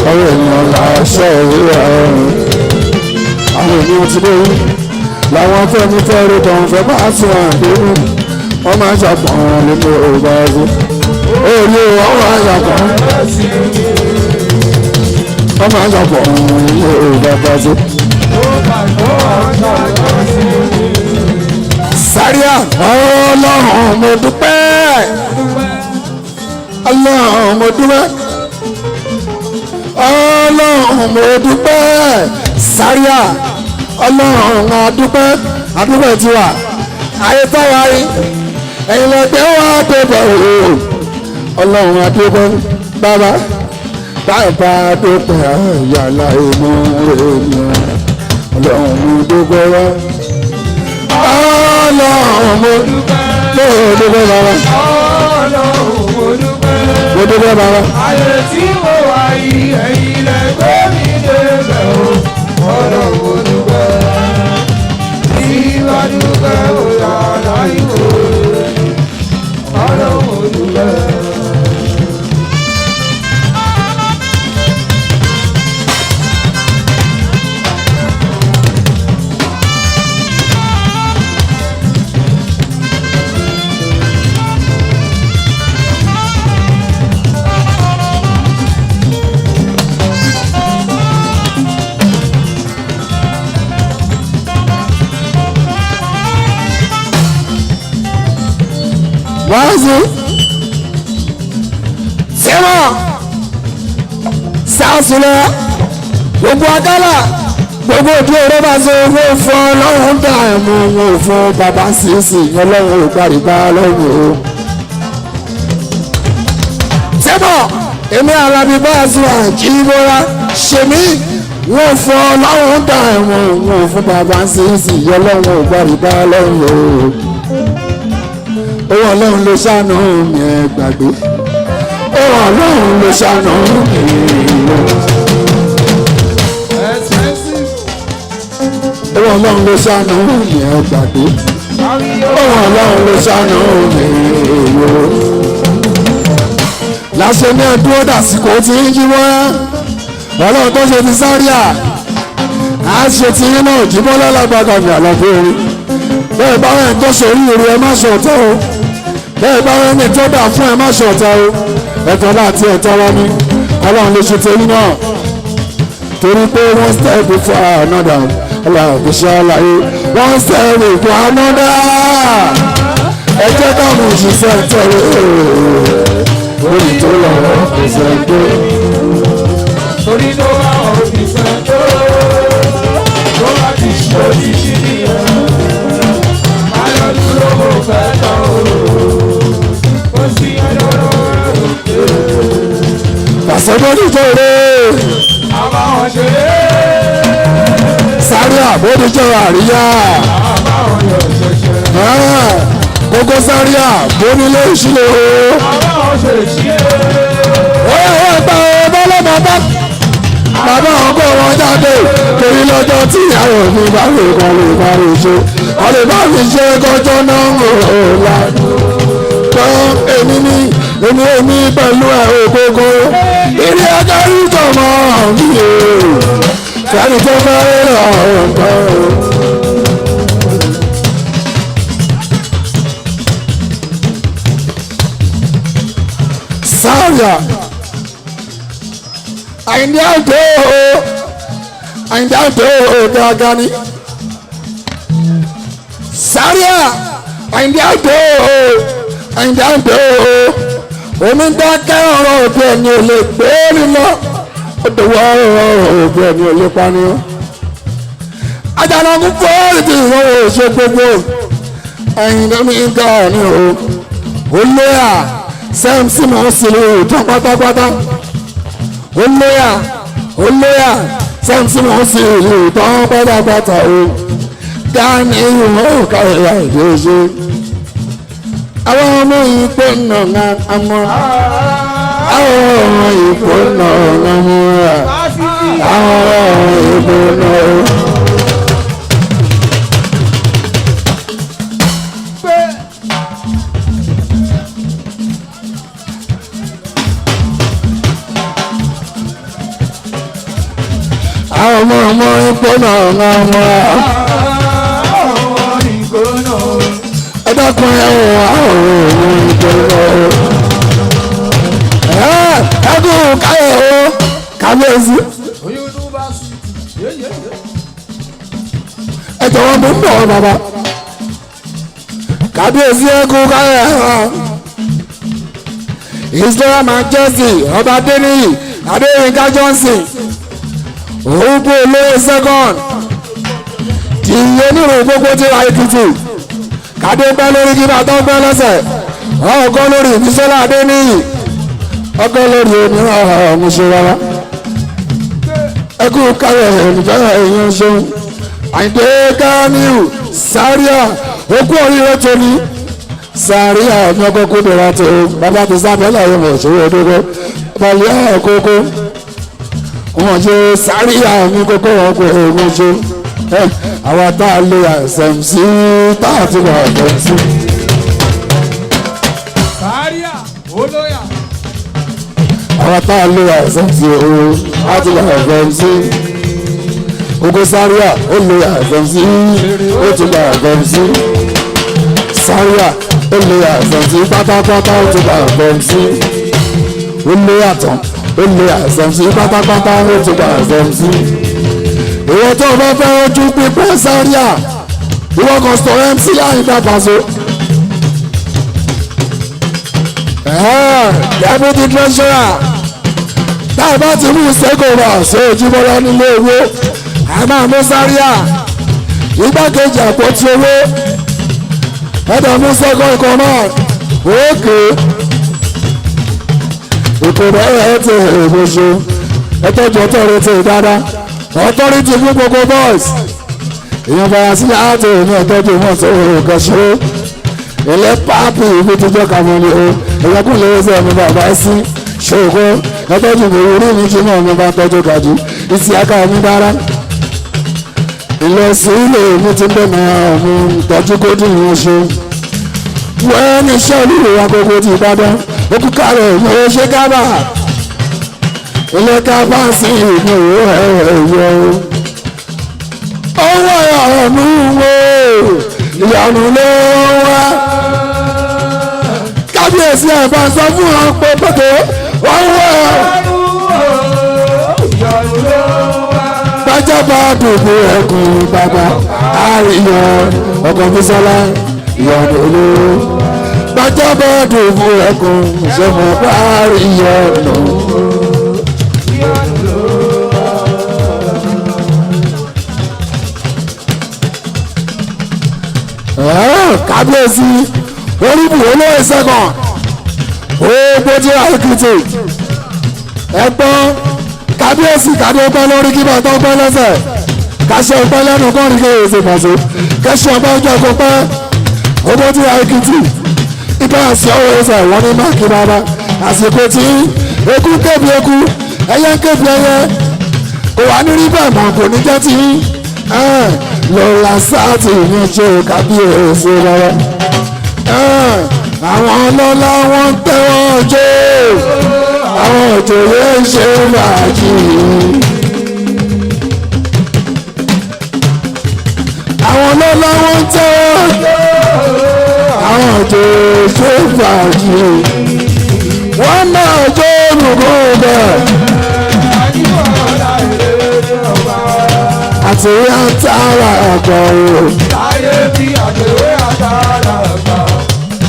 S1: ọmọ ènìyàn aṣọ ìwé rẹ̀. àwọn ènìyàn ti dé yìí làwọn fẹ́mi fẹ́rẹ̀ tó ń fẹ́ bá sùn àdéhùn wọ́n máa ń ṣàpọ̀n nínú ọba ẹ̀sìn. èmi wọ́n máa ń ṣàpọ̀n wọ́n máa ń ṣàpọ̀n nínú ọba ẹ̀sìn. Sáríà ọlọ́run mo dúpẹ́ ọlọ́run mo dúpẹ́ ọlọ́run mo dúpẹ́ Sáríà ọlọ́run adúpẹ́ tiwa ayé táwa rí ẹ̀yin lọ́gbẹ́ wá débẹ̀ o ọlọ́run adúpẹ́ bàbá dúpẹ́ yàrá inú rẹ̀ ni ọlọ́run mo dúpẹ́ wá. Ọlọ́run mo dúpẹ́ bàbá. Mo dúpẹ́ bàbá.
S2: Ayé tí mo wà yìí ẹ̀yin lẹ gbé mi débẹ̀ o. Ọlọ́run mo dúpẹ́. Ìwà dúpẹ́ òyà láìpẹ́. Ọlọ́run mo dúpẹ́.
S1: Wáàzù sẹ́wọ̀n sàásùlẹ̀ gbogbo agálà gbogbo òbí ọ̀rọ̀ bá ṣe owó fún ọlọ́run dà ẹ̀mú wọn fún bàbá sísì ọlọ́run ò gbàdìgbà ọlọ́run o. sẹ́wọ̀n èmi Alábí Bàsírù Àjíbọ́lá ṣèmí wọn fún ọlọ́run dà ẹ̀mú wọn fún bàbá sísì ọlọ́run ò gbàdìgbà ọlọ́run o. Owó ọlọ́run ló ṣàánú mi ẹ gbàgbé. Owó ọlọ́run ló ṣàánú mi. Owó ọlọ́run ló ṣàánú mi ẹ gbàgbé. Owó ọlọ́run ló ṣàánú mi. Láṣẹ ní ẹdúró dàsìkò tí ń jí wọ́n. Ọlọ́run tó ṣe ti Sáríà. A ṣe ti yín náà jíbọ́ lálágbàgà ní àlọ́fẹ́ orí. Bẹ́ẹ̀ bá wọn tó ṣe oríire ẹ má ṣọ̀tọ̀ o. Bẹ́ẹ̀ bá wọn ní tó dà fún ẹ má ṣọ̀tọ̀ o. Ẹ̀tọ́ láti ẹ̀tọ́ wọn ni. ọlọ́run ló ṣe tẹ́lú náà torí pé one step before another ọlọ́run kò ṣe àlàyé one step before another ẹ jẹ́ káwọn òṣìṣẹ́ tẹ̀lé orí tó lọ́wọ́ òṣìṣẹ́ tó.
S2: torí tó bá òṣìṣẹ́ tó bá ti ṣe òṣìṣẹ́ nìyẹn ayọ̀ dúró kò fẹ́ tán ó sì yẹn lọ́rọ́ òkè.
S1: Pàṣẹmọ́dé jẹ́ eré.
S2: àbáwọn ṣe é.
S1: Sáré àbódé jẹ́ àríyá.
S2: àbáwọn yóò ṣẹ̀ṣẹ̀.
S1: Kókó sáré àbónílé ìṣílẹ̀ o.
S2: àbáwọn ṣe ṣí é.
S1: Ó gba ọlọ́mọ bá bàbá ọkọ wọn jáde torí lọ́jọ́ tí ìyàwó mi bá lè kọ́ lè bá lè ṣe ọ lè bá mi ṣe kọjọ́ náà ń la gbọ́ èmi pẹ̀lú ẹ̀ ògbógó ìrìn ajárí tọmọ mi o sáré tó fẹ́ rọ̀ ọ̀gbọ́n o. Sáyà àyìndí àdó gángan ni Sáríà àyìndí àdó omi dákẹ́ ọ̀rọ̀ òbí ẹni ò lè gbé nílọ ó dòwọ́ ọ̀rọ̀ òbí ẹni ò lè pani ó Àjànàkú fọ́ọ̀rì tí ìwọ́n ò ṣe gbogbo àyìndí mi ń ga ọ̀ní o olóyà sẹ́ǹsì máa ń sílẹ̀ òótọ́ pátápátá olóyà sẹ́ǹsì máa ń sílẹ̀ òótọ́ pátápátá o dání ìwọ̀n òkàwé ìdíje àwọn ọmọ ìpò náà àmọ́ àwọn ọmọ ìpò náà àmọ́ àwọn ọmọ ìpò náà. àwọn ọmọ ìpò náà àmọ́ ẹ dákun ẹ wọ àwọn ọmọ ìpò náà ẹkún káyọ̀ o kábíyèsí ẹ jọ̀wọ́ mo ń bọ̀ ọ́ bàbá kábíyèsí ẹkún káyọ̀ Israel Majesty ọba Adéníyì Adéyínká Johnson òun kú olóyè second tí onírò gbogbo ti ra Èkìtì kàdé pẹ́ lórí kí bàtọ́ pẹ́ lẹ́sẹ̀ ọgọ́ lórí Ìbísọ́lá Adéníyì ọgọ́ lórí onírọ̀ ọ̀mùsùn rárá ẹkú káyọ̀ ẹ̀nìfẹ́ èèyàn ṣeun Àyìndé Ganiu Sáríà okú oríire tóní Sáríà ní ọkọ̀ kó bẹ̀rẹ̀ tó bàbá ti sábẹ́ láyé mọ̀ ṣòwò ẹ̀dógó balẹ̀ àkókò wọ́n ṣe Sáríà ní kókó wọn pé èèyàn ṣe àwọn tá a lè àṣẹm sí tá a ti wà àṣẹm sí.
S2: Sáríà olóyà.
S1: àwọn tá a lè àṣẹm sí o a ti wà àṣẹm sí. Kókó Sáríà ó lè àṣẹm sí ó ti wà àṣẹm sí. Sáríà ó lè àṣẹm sí pátápátá ó ti wà àṣẹm sí. ó lè àtàn ó lè àṣẹm sí pátápátá ó ti wà àṣẹm sí. ìwọ tó o bá fẹ́ ojú pípẹ́ Sáríà ìwọ kan sọ MC láyìn dàgbàso. Deputy Treasurer táì bá ti mú sẹ́kọ̀ọ́bà ṣe Ojúbọ́lá nílé owó a máa mú Sáríà igbákejì àpótí owó ẹ̀dọ̀ mú sẹ́kọ̀ọ́ ikọ̀ náà òkè ìkòrò ẹ̀ ti èbòṣe ẹ̀tọ́jú ọ̀tọ́rẹ́ ti dáadáa authority fún gbogbo boys èèyàn bára sílẹ̀ áàtò ní ẹ̀tọ́jú wọn tó nǹkan ṣe ilé pápí ìlú tíjọ́ kàmọ́lé o ìyẹ́kùn lè ṣe ẹ̀mí bàbá sí ṣòkó ẹ̀tọ́jú gbogbo orí mi jìnnà mi bá tọ́jú gàdú ìsì aká mi dára ilé sí ilé mi ti bẹ̀ náà mi tọ́jú kódì yẹn ṣe wọ́n ní iṣẹ́ olúwo agogo ti Ìbàdàn okú kárẹ̀ ní o ṣe gábà ilé kábà sí ìlú ẹ̀yọ owó ọ̀nù wo ìyànù ló wá kábíyèsí ẹ̀bá sọ fún wọn pé pẹ̀tẹ́ wọ́n wọ́ bá dùbò ẹkùn bàbá àríyàn ọkọ̀ Bísọ́lá ìyọ̀nà olówó. Bájọ́ bá dùbò ẹkùn ìṣẹ́mọ̀ bá àríyàn ọ̀nà. Kábíyèsí oríbù olóyè sẹ́kọ̀n ogbó tí a kìtì ẹ̀gbọ́n kábíyèsí kàdé ọgbọ́n lórí kí bàtà ọgbọ́n lẹ́sẹ̀ kàṣẹ ọgbọ́n lẹ́nu kọ́ ní kéèyàn ṣe pàṣẹ kẹ́sì ọgbọ́n ọjọ́ kó pẹ́ ogbó tí a kìtì ibà àti ọwọ́ ẹsẹ̀ wọ́n ní máàkì bàbá àsìkò tí eku kébi eku ẹyẹ kébi ẹyẹ kò wá ní rí bẹ́ẹ̀ mọ̀ kò ní jẹ́ tí lọ́la sáàtì yẹn ṣe kábíyèsí rárá. Àwọn ọlọ́lá wọn ń tẹ́wọ́ jó àwọn òjòyè ń ṣe fàájì. Àwọn ọlọ́lá wọn ń tẹ́wọ́ jó àwọn òjòyè ṣe fàájì. Wọ́n máa jó olùkọ́ bẹ́ẹ̀. Àti àtàrà àgbà o.
S2: Láyé bí àtẹ̀wé àtàrà àgbà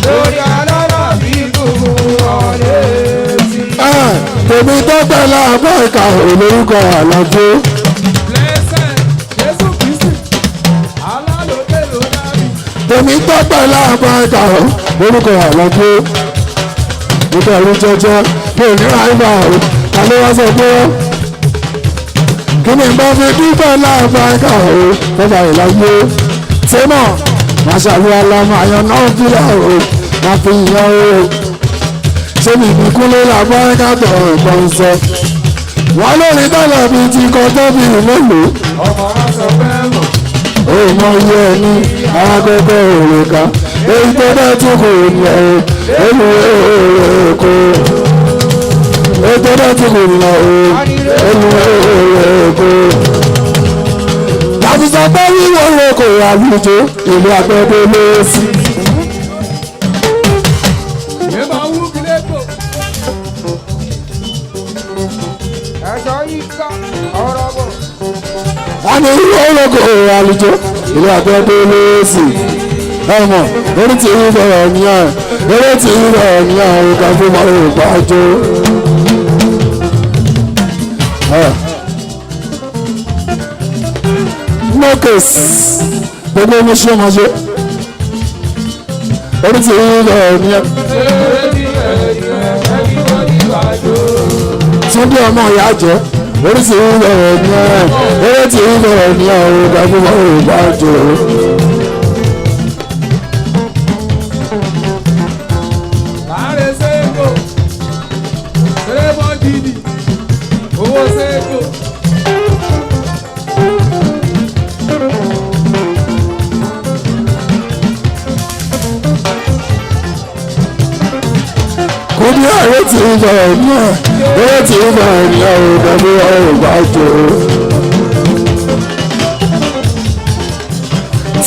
S2: lórí alára bí gbogbo ọ̀rẹ́ ti.
S1: Tèmi tó tẹ̀lé àbọ̀ ìka olórúkọ àlàfo.
S2: Lẹ́sẹ̀ Jésù Kristi alálòdè ló dárí.
S1: Tèmi tó tẹ̀lé àbọ̀ ìka olórúkọ àlàfo. Nígbà orí jẹjẹ mi ò ní ráìbà o. Ta ló wá sọ pé kí ni bá fi dúpẹ́ láàbáńkà o bọ́bá ìlàgbé tẹ́mọ̀ máa ṣàlùwà lámà àyàn náà fílà o máa fi yan o ṣé mi ní kúnlé láàbáńkà tó nǹkan ń sọ wọ́n lórí dọ́là bíi ti kọ́ tóbi mélòó.
S2: Ọmọ wa sọ bẹ́ẹ̀ mọ̀.
S1: Ó mọ iye ẹni akẹ́kọ̀ọ́ òrùka èyí tó dẹ́ tún kò ní ẹ̀ ẹ̀mú èkó. Ètò náà ti kò nà o, ẹnu èkó. Láti sọ pé wíwọ́ lóko àlùjọ ìlú àgbẹ̀dẹ lẹ́sí.
S2: Yé máa wú kílé kò. Ẹ̀ṣọ́ yìí ká ọ̀rọ̀ bọ̀.
S1: A ní wíwọ́ lóko àlùjọ ìlú àgbẹ̀dẹ lẹ́sí. Ọmọ orí ti rí bẹ̀rẹ̀ ní à, eré ti rí bẹ̀rẹ̀ ní àrùn kan fún ọmọ Yorùbá jọ. Mọ́kès gbogbo omi ṣé ọmọ ṣe orí ti rí bẹ̀rẹ̀ ní à. Túndé ọmọ ìyá jẹ́ orí ti rí bẹ̀rẹ̀ ní à, eré ti rí bẹ̀rẹ̀ ní àrùn kan fún ọmọ Yorùbá jọ.
S2: Láàrin Sẹ́kò, Sẹ́lẹ̀mọ́ Dìdì, owó Sẹ́kò.
S1: Kúndé ààrẹ tí ń bẹ̀rẹ̀ ní ẹ̀ eré tí ń bẹ̀rẹ̀ ní ọ̀rọ̀ pẹ̀lú ọ̀rọ̀ ìbájọ́.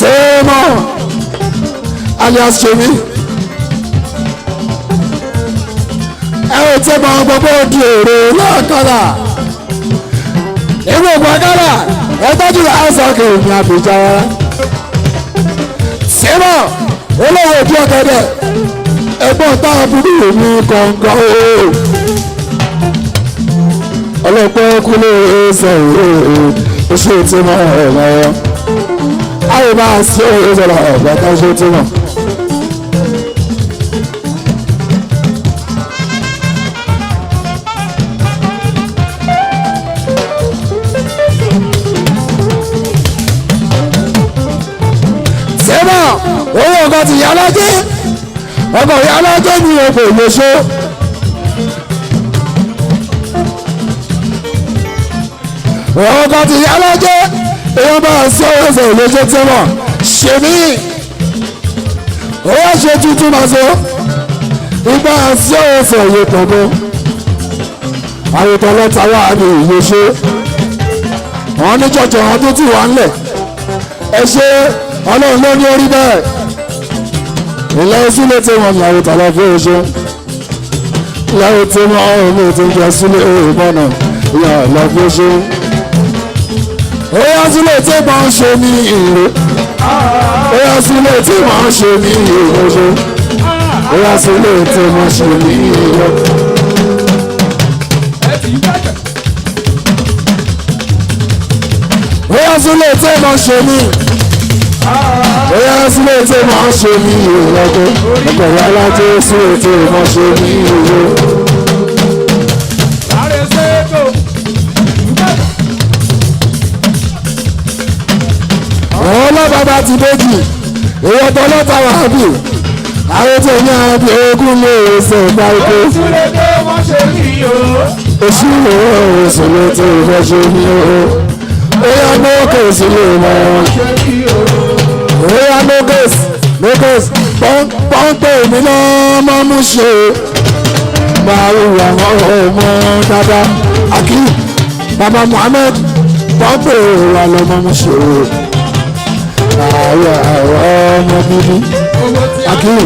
S1: Tẹ́mọ̀ alias Ṣèmí ẹ ò tẹ́ mọ gbogbo di èrè lọ́kọ̀ọ́lá ìwé ìgbàgádà ẹ tọ́jú àìsàkè ní Àbújá Tẹ́mọ̀ olówó ojú ọ̀gẹ̀dẹ̀ ẹ̀gbọ́n táwọn burú mi kọ̀ọ̀kan o ọlọ́pẹ́ kúlé ẹsẹ̀ oṣù tí mo rẹ̀ lọ́wọ́ ayé bá a sí òye sọ̀rọ̀ ọ̀gbà tó ṣe tí mo. Tẹ́mọ̀ owó ọkọ̀ ti yá lọ́jọ́ ọkọ̀ ìyá lọ́jọ́ ní ọkọ̀ ìlóṣó. Ọkọ̀ ti yá lọ́jọ́ èèyàn bá sọ ẹsẹ̀ ìlóṣó Tẹ́mọ̀ Ṣèmí owó ṣe tuntun máa sọ ìgbà sọ ẹsẹ̀ ìyè pọ̀gbọ́ àwòtọ́ lọ́ta wà ní ìlóṣó wọn ní jọjọ wọn tó ti wà ńlẹ̀ ẹ ṣe Ọlọ́run ló ní orí bẹ́ẹ̀ ilé sílé tí wọn làwọn tàbí fún oṣù láwọn tí wọn ọ̀rọ̀ mi ti ń jẹ sílé ìbọnà ìyá lọ́fún oṣù ó yá sílé tí mò ń ṣe ní ìró ó yá sílé tí mò ń ṣe ní ìró ó yá sílé tí mò ń ṣe ní ìró. ó yá sílé tí mò ń ṣe ní ó yá sílé tí mò ń ṣe ní ìró ọkọ̀ yá lájẹ́ sílé tí mò ń ṣe ní ìró. ọlọ́bàbà ti méjì èèyàn tó lọ́ta wà bí àwọn tó ní àbí ogún lè ṣe ìgbàlódé. oṣù lè ṣòro tó ìfẹ́ ṣe ní o èèyàn lókè sílé mọ́ èèyàn lókè pọ́ńpẹ́ mi náà máa mú ṣe máa wù àwọn ọmọ dáadáa Akeem baba Muhammed pọ́ńpẹ́ wà lọ́mọ mú ṣe àwọn ọmọ bíbí Akeem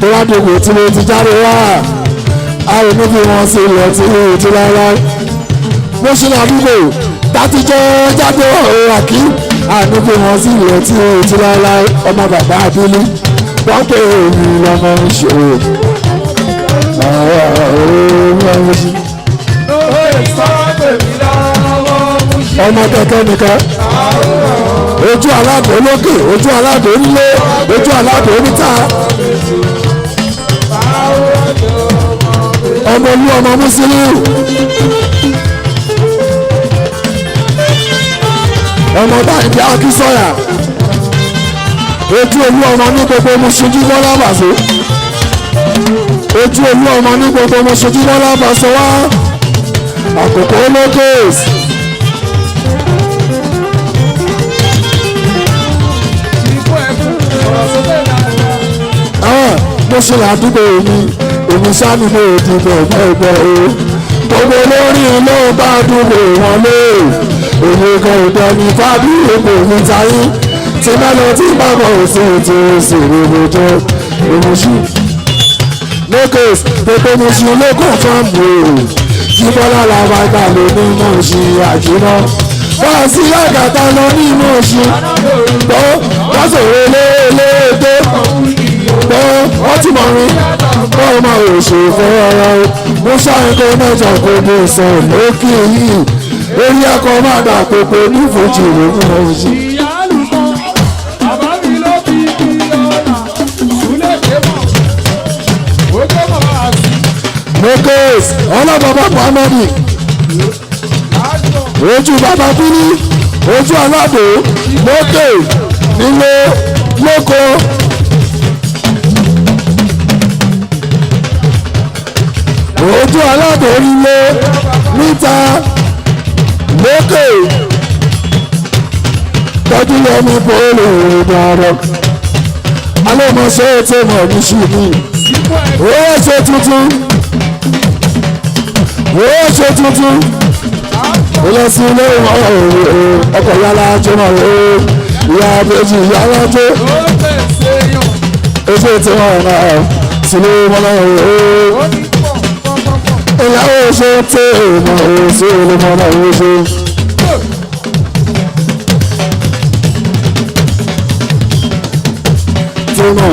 S1: tó wá dògbò tí mo ti jáde wá àwọn níbi wọn sì lọ tí ó ti rárá bó ṣe ládùúgbò láti jẹ́ jáde ọ̀rọ̀ Akeem àwọn níbi wọn sì lọ tí ó ti rárá ọmọ bàbá abílí wọ́n pè mí lọ́mọ ìṣòro ọmọ kẹ̀kẹ́ nìkan ojú aládùn olókè ojú aládùn onílé ojú aládùn oníta ọmọ olú ọmọ mùsùlùmí ọmọ báyìí akínsọ́yà ojú olú ọmọ ní gbogbo mùsùlùmí mọ́lá bàṣọ ojú olú ọmọ ní gbogbo mùsùlùmí mọ́lá bàṣọ wá àkókò olókè. mo ṣe àdúgbò èmi sáni lè dìbò gbẹ̀gbẹ̀ o gbogbo lórí ló bá dúró wọn lé èmi kan ìdẹ́ni fábí èpò mi táyé tí mẹ́lọ tí bàbá òsè tí ó sì rí lójó èmùsù lókès gbogbo mùsù lókùn fáàmù kí bọ́lá làwọn àgbà lè ní mọ̀ọ́sì àjùmọ̀ wọ́n sí àgàtà lọ ní mọ̀ọ́sì gbọ́ wọ́n sọ̀rọ̀ léèdè gbọ́ wọ́n ti mọ̀ rí gbọ́ ọmọ òṣèfẹ́ ọ̀rọ̀ mo ṣàyẹ̀kọ́ mẹ́jọ gbogbo sọ lókè yìí orí ẹ̀kọ́ má dà pépé nífojì lókùn mọ̀ọ́sì. Mokes ọlọ́bàbà Muhammad ojú bàbá bíní ojú aládò lókè nílé lóko ojú aládò nílé níta lókè tọ́jú lọ́mí bọ́ọ̀lù ìdàrọ̀ alẹ́mọ̀ṣẹ́ ètò mọ̀ ní ṣùgbọ́n ó ṣe tuntun wọ́n ṣe tuntun ó lọ sí ilé ọkọ̀ yàrá jọmọ̀ ìyá àbẹ̀jì yàrá jẹ́ oṣù tí wọ́n rà sílé mọ́nà ìyàwó ṣe tẹ́ ìmọ̀ oṣù ilé mọ́nà oṣù. Tọ́nà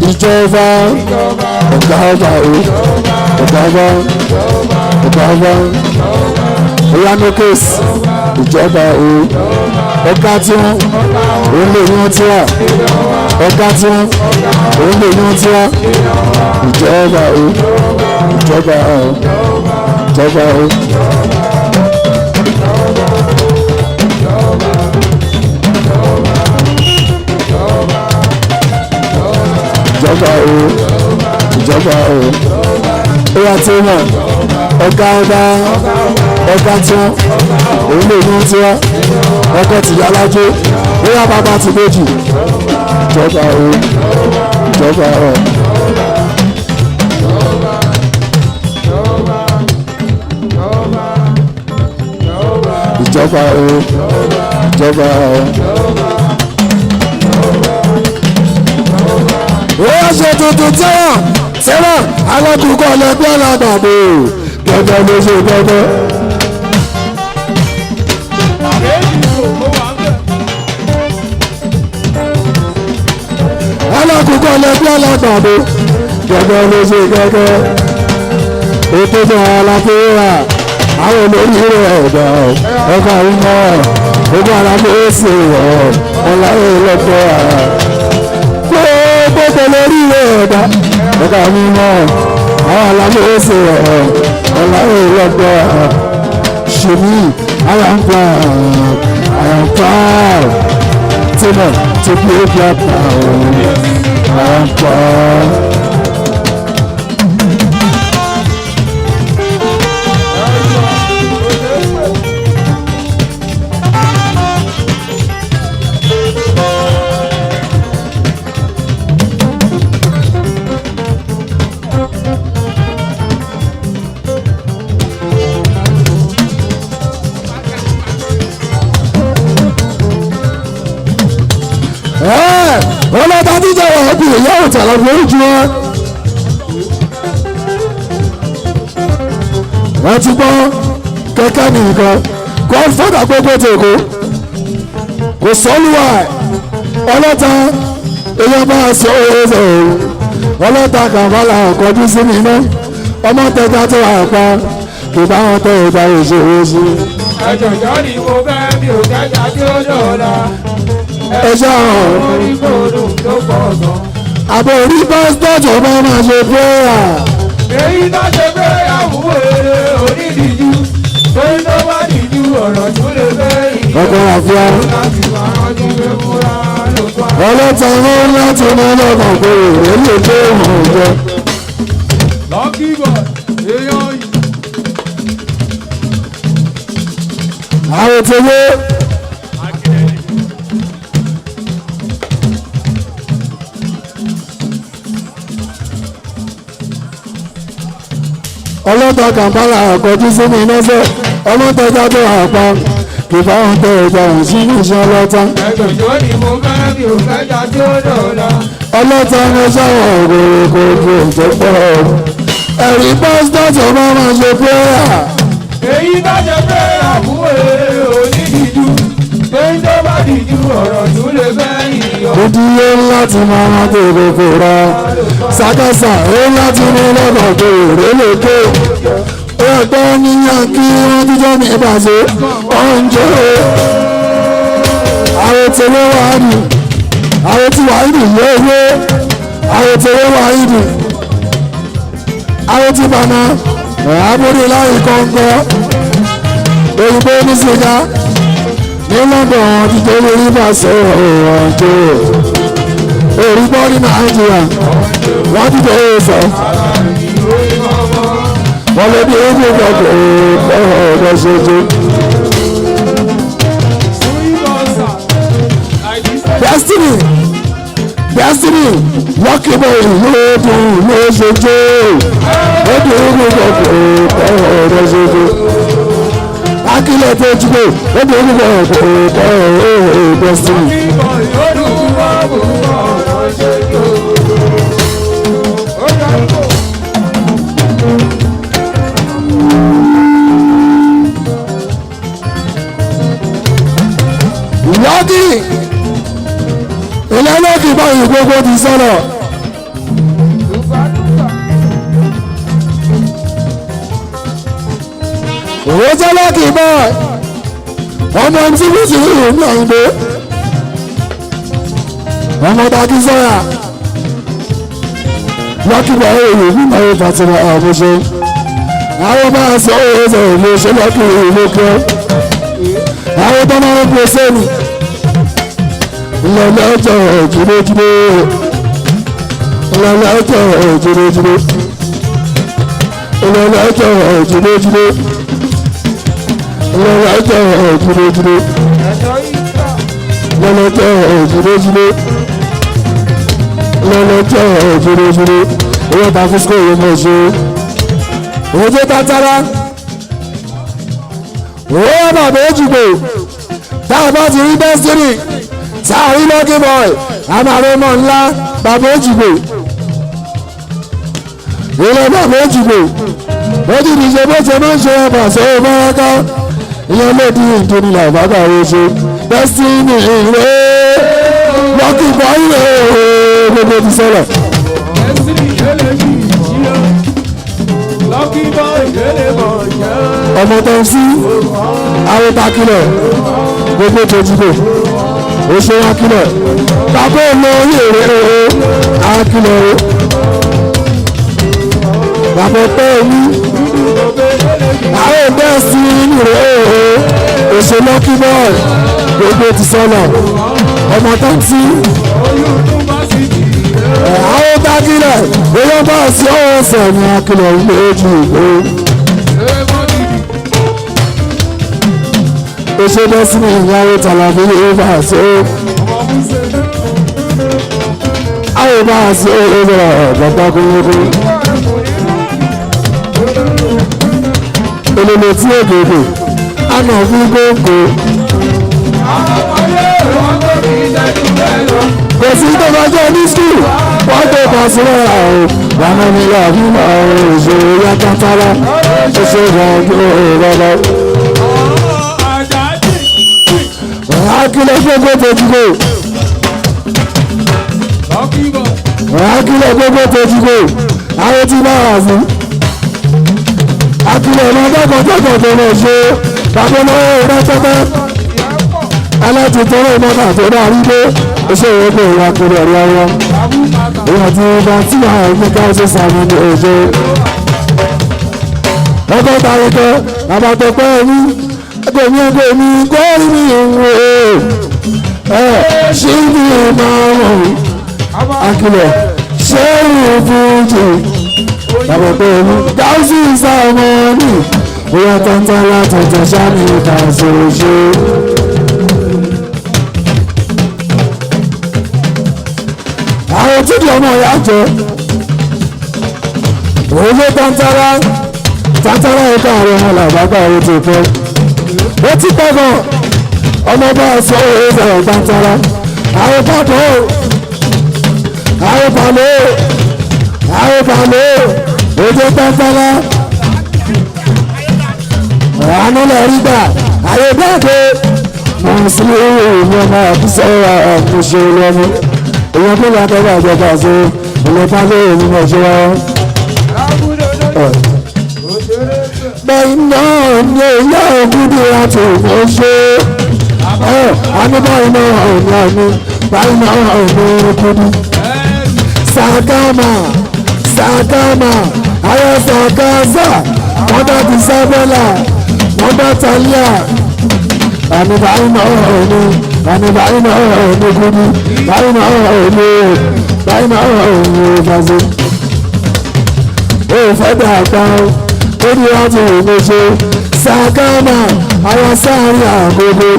S1: ìjọba ọ̀gá ọba ọ̀gá oyanokes ìjọba ọ̀gá tí wọ́n òun lè ní wọ́n tí wà ọ̀gá tí wọ́n òun lè ní wọ́n tí wà ìjọba ìjọba ìjọba ó yà tí wọ́n ọ̀gá tí wọ́n òun lè ní tí wọ́n ọkọ̀ ti yá lájẹ́ ó yà bàbá ti méjì ìjọba ó ṣe tuntun tẹ́wọ̀n alákùnkọ́ lẹ́gbẹ́ alábàbò gẹ́gẹ́ ló ṣe gẹ́gẹ́. gẹ́gẹ́ lẹ́bí alágbàdo gẹ́gẹ́ ló ṣe gẹ́gẹ́ ètò ìjọba aláfẹ́ra àwọn olórí rẹ̀ ẹ̀dá ọba ìmọ̀ gbogbo aláfẹ́sì rẹ̀ ọ̀láyé lọ́pọ̀ gbogbo lórí rẹ̀ ẹ̀dá ọba ìmọ̀ àwọn aláfẹ́sì rẹ̀ ọ̀láyé lọ́pọ̀ ṣèlú I am proud to be your proud. I am proud. ọlọ́dà díjẹ́ wọ̀ ọ́ bí ìyá òtí àlọ́gbọ̀n ojú wọn. wọ́n ti gbọ́ kẹ́kẹ́ nìkan gọ́ọ̀fọ́dà gbogbo tèkó kò sọ́lùwà ọlọ́ta èèyàn bá ṣe òye ọlọ́ta kàmálà kọjú sí mi mọ́ ọmọ tẹja tó wà pa kì bá wọn tẹ ìjà ìṣòro sí.
S2: ẹ̀jọ̀jọ́ ni mo fẹ́ mi ò kẹ́jà tí ó lọ́la.
S1: ẹ̀ṣọ́ àbọ̀ orí pásítọ̀tù ọba máa ṣe pẹ́ẹ́rà.
S2: èyí tó ṣe pẹ́ẹ́rà wúwo èrè onídìíjú torí tó bá dìjú ọ̀rọ̀ tó lè fẹ́ ìyẹn.
S1: ọkọ̀ àfíà ọlọ́ta wọn láti mọ ọlọ́kàn pé èrè lè tó hàn jẹ.
S2: lọ́kì bọ̀ èèyàn yìí.
S1: àwọn tẹ̀lé. ọlọ́ta kàmpálà àkọ́jú sínú iná fẹ́ ọmọtẹ́já tó àpá kìfà wọn tẹ ẹja hàn sínú iṣẹ́ ọlọ́ta.
S2: ẹ̀jọ̀jọ́ ni mo fẹ́ mi ò kẹ́jà tí ó lọ́la.
S1: ọlọ́ta ń sáwọn ògòrò kòkò tó pọ̀ ẹ̀rí pásítọ̀tù ọba máa ṣe pẹ́ẹ́rà.
S2: èyí tó ṣe pẹ́ẹ́rà wúwo èrè onídìíjú torí tó bá dìjú ọ̀rọ̀ tó lè fẹ́ ìyẹn.
S1: ìdílé láti máa ń tèrè fòrà ṣàkàṣà ó láti ní lọ́nà tó rè lókè ẹgbẹ́ níyàn kí wọ́n jíjọ́ ní ìbàṣẹ oúnjẹ àwọn tẹ̀lé wàhálì àwọn tí wàhálì yéwé àwọn tẹ̀lé wàhálì àwọn tí bàmá àbúrò láì kọ́ńkọ́ òyìnbó ní sìgá ní london ti tó lórí bàṣẹ ọ̀ọ́jọ́ èrí bọ́ ní nàìjíríà wọ́n ti tó sọ wọ́n lè bí ojú gbogbo ọ̀rọ̀ ṣoṣo. destiny lọ́kì bọ̀ ìlú ogun ló ṣoṣo ó bí ojú gbogbo ọ̀rọ̀ ṣoṣo. akílẹ̀ tó jígbó ó bí ojú gbogbo ọ̀rọ̀ destiny. lọ́kì ilé lọ́kì báyìí gbogbo ti sọ̀rọ̀. òwe jẹ́ lọ́kì báyìí ọmọ tí kò sí ìlú ní àyìnbó ọmọ dákí sọ́yà lọ́kì báyìí èyí nínú àwọn fatima àbúṣe àwọn bá a sọ òwe sọ òwe ṣe lọ́kì ìlú kẹ́ àwọn tó máa ń pè sẹ́nu ìlọ́lọ́jọ́ jùlọ́jùlọ́ ìlọ́lọ́jọ́ jùlọ́jùlọ́ ìlọ́lọ́jọ́ jùlọ́jùlọ́ ìlọ́lọ́jọ́ jùlọ́jùlọ́ ìlọ́lọ́jọ́ jùlọ́jùlọ́ ìlọ́lọ́jọ́ jùlọ́jùlọ́ ìwé ta fún sukuu yìí mọ̀ ṣe òun tó tátárá òun bàbá ojúgbò táwọn bá ti rí destiny sáàrí lọ́kì bọ́ọ̀ àmàrẹ́mọ̀ ńlá bàbá ojúgbò ilé bàbá ojúgbò ó ti di ṣe bó ṣe máa ń ṣe ẹ̀bà sọ́wọ́ mọ́ráká ìyẹn lè di ìdúní làbákà ó ṣe destiny ìwé lọ́kì bọ́ ìwé gbogbo ti sọ̀rọ̀. ọmọ tó ń sí àwọn takilẹ̀ gbogbo tó jíjò ó ṣe wá kílẹ̀ bàbá ọmọ orí èrè akílẹ̀ o bàbá pẹ́ omi àwọn ẹgbẹ́ sí inú rẹ̀ òṣè lucky boy gbogbo ti sọ̀rọ̀ ọmọ tó ń sí àwọn takilẹ̀ bóyá bá sí ọ̀sẹ̀ ní akílẹ̀ ilé ojú ìgbó. Oṣù Destiny ìyáwó Tàlàbí ìbá ṣe é. Àwọn ìbá ṣe é lọ́wọ́ bàbá kúnlẹ́kún. Olèlè tí ó gèdè, àná fún gbòǹgbò. Kò sí tó bá jẹ́ ní skul, wọ́n tó bá sílẹ̀ àwọn ìyàmọ́ mi yà fún àwọn òṣèré yàtàtàrà. Oṣù Ìgbàgbọ́ ìrọ̀lọ́. Akílẹ̀ gbogbo tójúgbò. Akílẹ̀ gbogbo tójúgbò. Àwọn tí bá wà fún. Akílẹ̀ ọmọ tọkàntọkàn tó lọ ṣe bàbá lọ́wọ́ ìrẹ́pẹ́pẹ́. Alátìtọ́rọ̀ ìmọ̀ta tó bá rí pé iṣẹ́ ìwé ìwà kiri ẹ̀rí ọwọ́. Ìwà tí ìbá tí àwọn ìpínká ṣe sàmì ní òṣè. Ọkọ̀ tàríkẹ́ àbàtọ̀pẹ́ ẹ̀mí. Ẹgbẹ̀mí kọ́rí mi ìwé ṣí ní ìmọ̀ràn Akílẹ̀ ṣé ìfúnjì àbọ̀pẹ̀ ẹ̀mí gáúsì ìsàmọ́nì bóyá tọ́ntọ́ látọ̀tọ̀ sáàmì ìtàṣòṣe. Àwọn tí di ọmọ ìyá jẹ òun ló tọ́ntọ́rá ẹ̀ka àwọn ọmọ làbábà ó ti pẹ́. Ó ti pẹ́ gan ọmọ bá sọ òwe sọ̀rọ̀ gbàntara àwọn pàtó àwọn pàlọ́ ojú gbàntara àánú lọ rí gbà ayé bẹ́ẹ̀ mọ̀ sí ìwé ọmọ àbúṣe àmúṣe lọ́mú èèyàn tó lọ́ọ́ tẹ́lẹ̀ àjọba ṣe ìlọ́ta lóòrùn ní ọjọ́ wọn. Bẹ́ẹ̀ náà ni ìyá ògúdù láti òun ṣe àní báyìí náà ọ̀nà ni báyìí náà ọ̀nà ògúdù. Sàkámà ayọ̀ sàkáṣà wọ́n dá ti sábẹ́là wọ́n dá tàlíà àní báyìí náà ọ̀nà ògúdù báyìí náà ọ̀nà ìfàṣẹ. Ó fẹ́ dàgbà orí láti ìmọ̀ṣe sàkámà àwọn sáàrin àgógó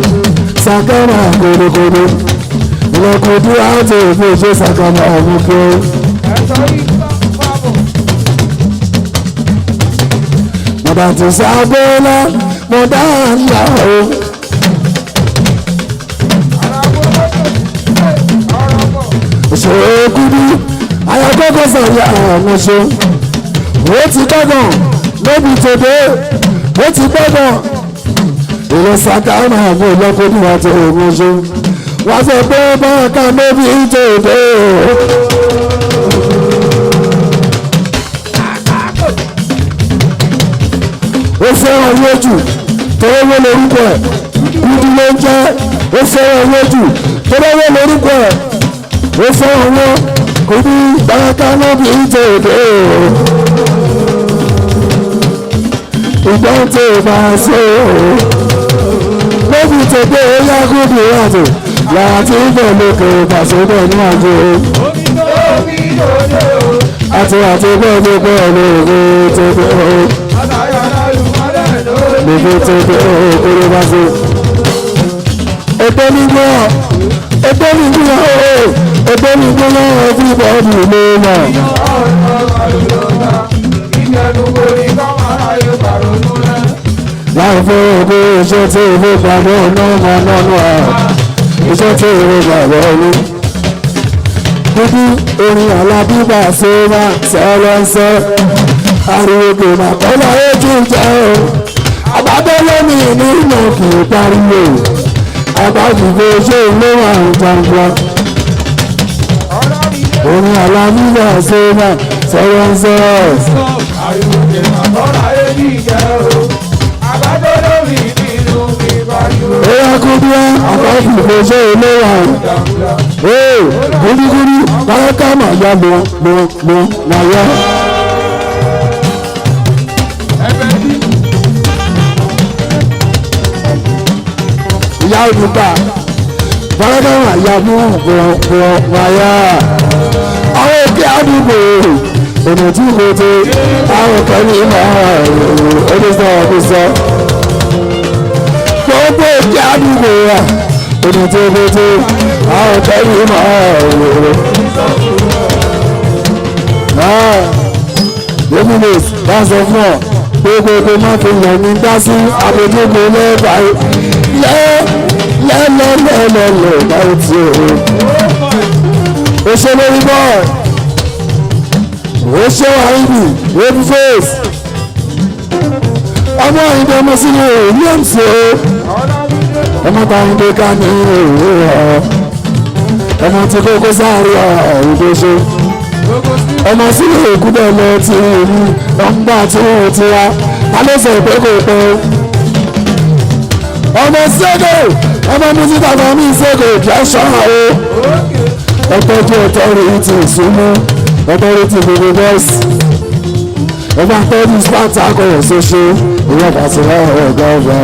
S1: sàkámà àgógógógó ìlọ́kùnjú láti ìmọ̀ṣe sàkámà àgógó. Mọ̀dà tí sábẹ́lá mọ̀dà ńlá o. Ìṣòro kúdú ayakọ́kọ́ sàyà àmọ̀ṣe ó ti gbọ́dọ̀ lóbi tòde ó ti gbọ́dọ̀ ìlú sàkámà àbò ìlọ́kùnrin àti ìmọ̀ṣe wọ́n sọ pé báńkà lóbi tòde. Ó fẹ́ràn lójú torí wọ́n lórúkọ ẹ̀ kúndú ló ń jẹ́ ó fẹ́ràn lójú torí wọ́n lórúkọ ẹ̀ ó fẹ́ràn wọn kúndú báńkà lóbi tòde. Ìgbọ́n tó máa ṣe lóbi tòde yá kúndú àtò láti bẹ̀ lókè pàṣẹ bẹ̀ ní àjò àti bẹ́ẹ̀ ló bẹ́ẹ̀ lóògùn tòde lóbi tòde kúrò bá ṣe. Ẹgbẹ́ nígbà ọdún ìbọ̀dù ló mọ̀. Láì fún ògbó iṣẹ́ tí ìwé gbàgbọ́ náà nánú à iṣẹ́ tí ìwé gbàgbọ́ ní. Dúdú orin alábíbà ṣe máa ṣẹlẹ́ṣẹ́ ariwo gbèmà kọ́lá ojú jẹ́ o. Àbábẹ́lẹ́ mi nínú kì í pariwo àbájúgbò ṣé ló wà ń gbangba. orin alámílẹ̀ ṣẹ́nà sọ̀rọ̀ ń sọ̀rọ̀.
S2: àyùkè àtọ́ra èyí jẹ́ o àgbàdo lórí nínú ìbájú.
S1: ó yá kó bí wọ́n àkọ́kù kò ṣe ilé wa. gúdígúdí bárẹ́ká mà yá lọ mà yá. ìyá olùgbà bárẹ́ká mà yá mà yá. àwọn òkè àdúgbò ọ̀nà tí kò tó àwọn kan ní ìmọ̀ oníṣẹ́ ọ̀gbìnsọ. gbogbo òkè àdúgbò wa ọ̀nà tí kò tó àwọn kan ní ìmọ̀ Dominus bá sọ fún ọ pé gbogbo máa fi yàn ní dá sí àbójútó lẹ́ẹ̀bà lẹ́lẹ́lẹ́lẹ́lẹ́ báyìí tí o ṣe lórí bọ́ọ̀ ó ṣe àìbì wave face ọmọ ìdè ọmọ sínú williams o ọmọ táyìndé ká ní òwúrọ̀ ọmọ tí kókó sáré ìdè ṣe ọmọ sínú òkúdọ̀ lọ tí ìlú ọgbà tí ó ti wá alẹ́sẹ̀ pé kò pẹ́ ọmọ sẹ́gẹ̀ ọmọ mísítà fami sẹ́gẹ̀ ìjà ṣọ́ra o ọtọ́jú ọtọ́rìtì ìsúnmọ́ ọtọ́rìtì gbogbo bọ́ọ̀sì ọba tọ́jú spáǹtì akọ̀wọ̀ ṣoṣo ìwọ̀n pàṣẹ ọ̀gá ọ̀gá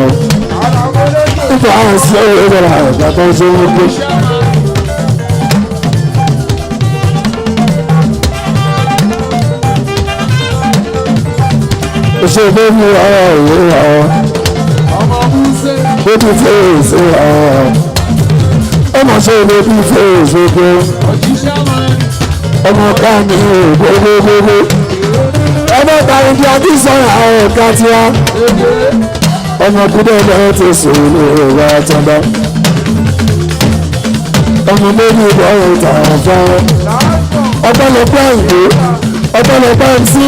S1: nípa àwọn sí ọ̀rọ̀ ìbẹ̀rẹ̀ ọ̀gá tó ń ṣe wọ́n gbé. ṣe bébí ọ̀rọ̀ ìwé ọ̀rọ̀ bébí fèrèsé ọ̀rọ̀ ọmọ ṣe bébí fèrèsé pé ọmọ ká ní gbogbogbò ọmọ tàbí bí a ti sọ̀rọ̀ àwọn ọ̀gá tí wá ọmọ kúdẹ̀ bẹ́ẹ̀ ti sòrò ìwà àtàndá ọmọ bébí ìbọ̀rọ̀ ìtàwọn fún ọpọlọpọ ìwé ọpọlọpọ tí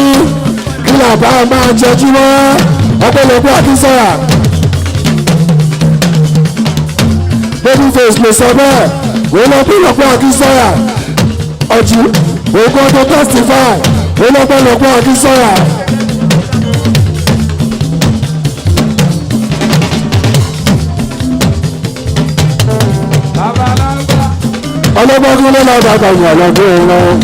S1: kí làbá máa jẹjú mọ́ ọpọlọpọ àkísọ́ra baby face lè sọ bẹ́ẹ̀ wọ́n lọ́pọ̀lọpọ̀ àkísọ́ra ọjì ògùn ọdún testify wọ́n lọ́pọ̀lọpọ̀ àkísọ́ra. ọlọ́gbọ́n kí ló lọ́ọ́ dàgbà ní ọ̀lọ́dún ìran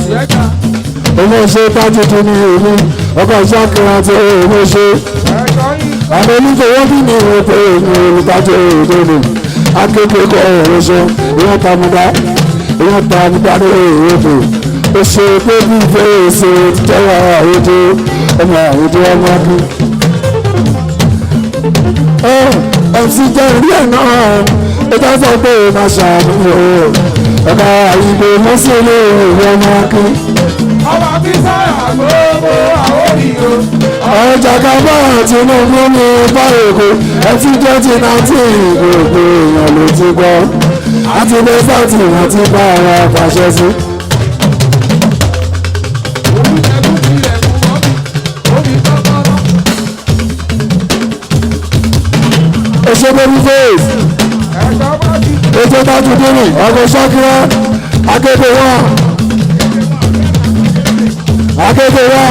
S1: ọmọ ṣe tájútú ní èmi ọkọ̀ ìṣàkìrà tí èmi ṣe àwọn onífowó bí mi rò pé èmi olùtajú èdè mi akéde kọ ọ̀rọ̀ ṣe ìyẹn tàmúdá ní èdè ó ṣe pé bí fèrèsé tẹ́wà àwùjọ ọmọ àwùjọ ọmọ bí. mc jẹ́ ìrí ẹ̀ náà ìjà sọ pé má ṣàmúlò ọ̀gá àyíké mọ́sílẹ̀ ìwé ọmọ kí.
S2: ọba bí sáyà gbogbo àwọn òyìnbó.
S1: ọjà kábà Tinubu ní báyìí ẹtí 2019 gbogbo èèyàn ló ti gbọ́ àti lẹ́sàtì wọn ti bá ara pàṣẹ sí. èso baby face ètò tájú dínì ọkọ̀ ṣákírá akéde wá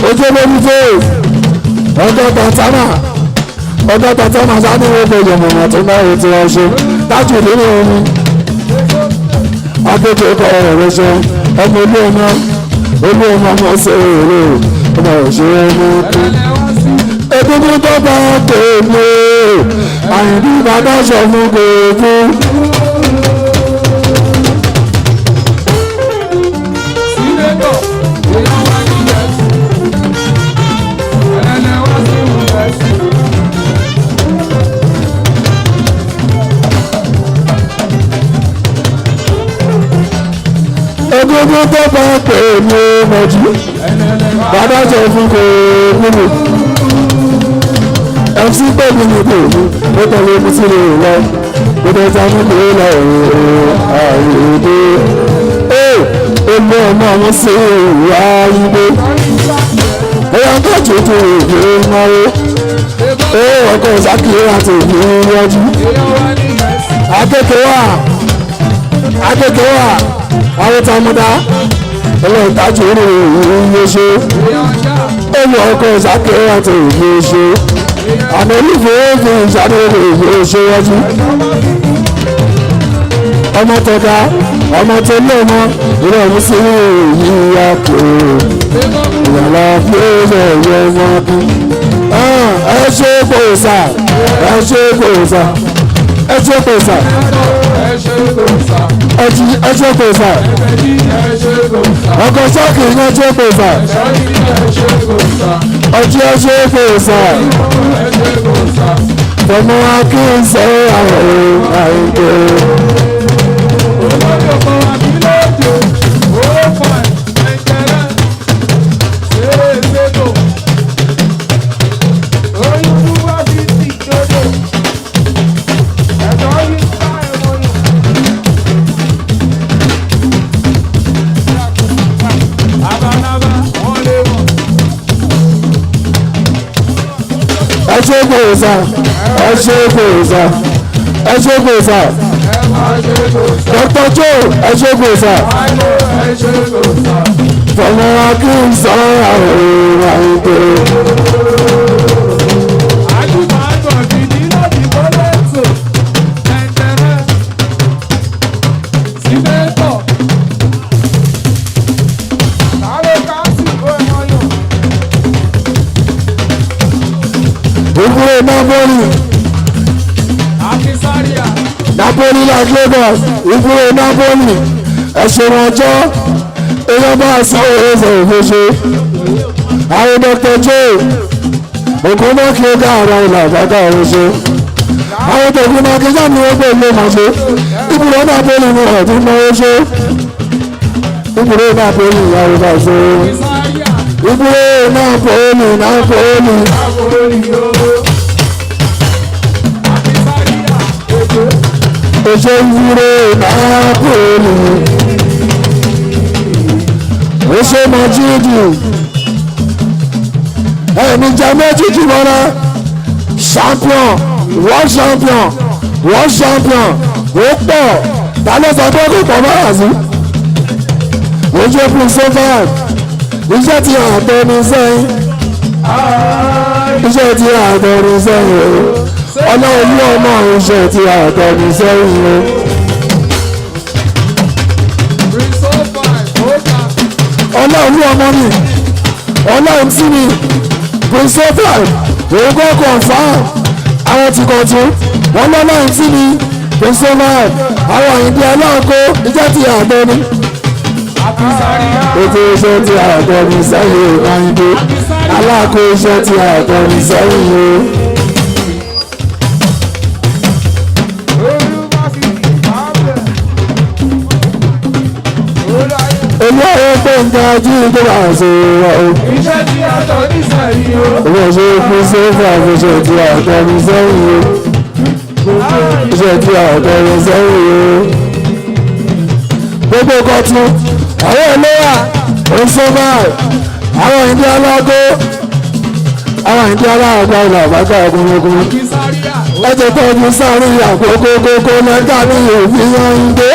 S1: ojú baby face ọjọ́ tàtàmà sáni wọ́n pè yọ̀mọ̀mọ̀ tó náà ètò ọ̀ṣẹ́ tájú dínì omi akéde kọ ọ̀rọ̀ ṣe ọmọ olú ọmọ ṣe èrè ọmọ òṣèré ọmọ kú egungun tó bá tèmi àyìnbí bàbá sọ fún gbogbo.
S2: sílẹ̀kọ̀ ìyá wa ní yẹ̀sì ẹ̀lẹ́ wá sí yẹ̀sì.
S1: egungun tó bá tèmi mọ̀jú bàbá sọ fún gbogbo. MC pẹ̀lú ní ìbò ó tẹ̀lé mú sílẹ̀ lọ ó tẹ̀ sánú kò lọ àìyédè ó mú ọmọ àwọn sí ìwà ibò ó yà ń tọ́jú tó èdè náwó ó ọkọ̀ ìsákìlẹ̀ àti ìlú wájú. Akeke wà àwọn tá a mú dá ẹlẹ́ẹ̀tájú rẹ̀ ìlú ṣe ẹ̀mí ọkọ̀ ìsákẹ́ àti ìlú ṣe àmọ́ olùfẹ́ fi ìṣàdéhùn ìlú ṣe wájú. ọmọ tọ́ka ọmọ tó lé ọmọ ìlú ọ̀hún sí ìyá kò ìyàlá pé ẹ̀yẹ ọmọ bí. ẹ ṣe kò sà ẹ ṣe kò sà ẹ ṣe kò sà ẹ ṣe kò sà ọkọ̀ sọ́ọ̀kì ní ẹ ṣe kò sà ọtí ẹ ṣe kò sà tọmọ akínsẹ́ àwọn àìkè. ẹ ṣe gbòòsà ẹ ṣe gbòòsà ẹ ṣe gbòòsà Dr. Joe ẹ ṣe gbòòsà fọmọ akínsọ àwọn àìgbè. ìbúrò Napoli like Lagos ìbúrò Napoli ẹ̀ṣẹ̀ ọjọ́ èèyàn bá sáwọ́ ẹ̀ṣẹ̀ òfóṣe àwọn Dr. Joe ògúnmọ́kì ọgá ara ìlà àbáká òfóṣe àwọn tògúnmọ́kì jáde ọgbẹ́ ìlú màṣẹ ìbúrò Napoli ní ọ̀dún náwó ṣe ìbúrò Napoli ìyàwó bá ṣe ìbúrò Napoli. Oṣù ìwúre Napoli, oṣù Majidi, ẹni jẹ méjì jùmọ̀ra, champion, world champion, ó pọ̀, tálẹ́ sọ pé kò pọ̀ báyà sí. Ojú òpin sọ́fà, iṣẹ́ ti àtọ́ ní sẹ́yìn, iṣẹ́ ti àtọ́ ní sẹ́yìn o. Ọlọ́run ọmọ iṣẹ́ tí a tọ́ ní sẹ́yìn o. Ọlọ́run ọmọ mi Ọlọ́run tí mi Prince òun kọ́ confam àwọn ti kọ̀ tún wọ́n lọ́lọ́run tí mi Prince àwọn àyìndí aláàkó iṣẹ́ tí a tọ́ ní. Ètò iṣẹ́ tí a tọ́ ní sẹ́yìn o àyìndí aláàkó iṣẹ́ tí a tọ́ ní sẹ́yìn o. Olúwa pé nǹkan ajú tó wà ṣe wà o.
S2: Iṣẹ́ tí a tọ́ ní sẹ́yìn o.
S1: Olúwa ṣe fún sẹ́fà iṣẹ́ tí a tọ́ ní sẹ́yìn o. Iṣẹ́ tí a tọ́ ní sẹ́yìn o. Gbogbo kọtù, àwọn olówà, òṣèlú, àwọn ìdí alágó, àwọn ìdí aláàgbà ìlà àbájá ọkùnrin. Ẹ jẹ́ tọ́jú sáré àkókò kókó lẹ́gà ní òfin yẹn ń gbé.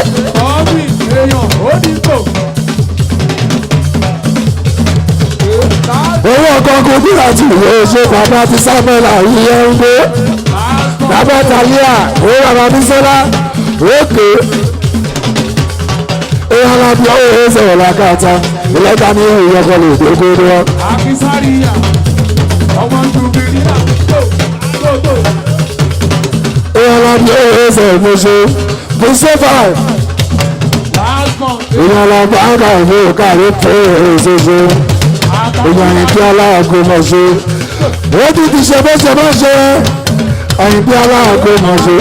S1: Owó ọkọ̀ kojú àti ìwé ṣe bàbá ti sábẹ́là yíyẹ ń gbé. Bàbá Tàlíà, owó bàbá Bísọ́lá, òkè. Èèyàn lábí ọwọ́ ẹ̀ sọ̀rọ̀ lákàtà, ìlẹ́ta ní ìyọkọ̀ lè dé kó dé wọ́n.
S2: Akísáríyà, ọmọ ìdúgbìrì náà, tó.
S1: Èèyàn lábí ọwọ́ ẹ̀ sọ̀rọ̀ mọ́ṣẹ́, Bísọ́fà. Èèyàn lábí àgbà ìwé káàrí pé èṣoṣo. Èèyàn àyìnbí aláàgó mọ̀ ṣe. Ó ti ṣe bó ṣe máa ṣe. Àyìnbí aláàgó mọ̀ ṣe.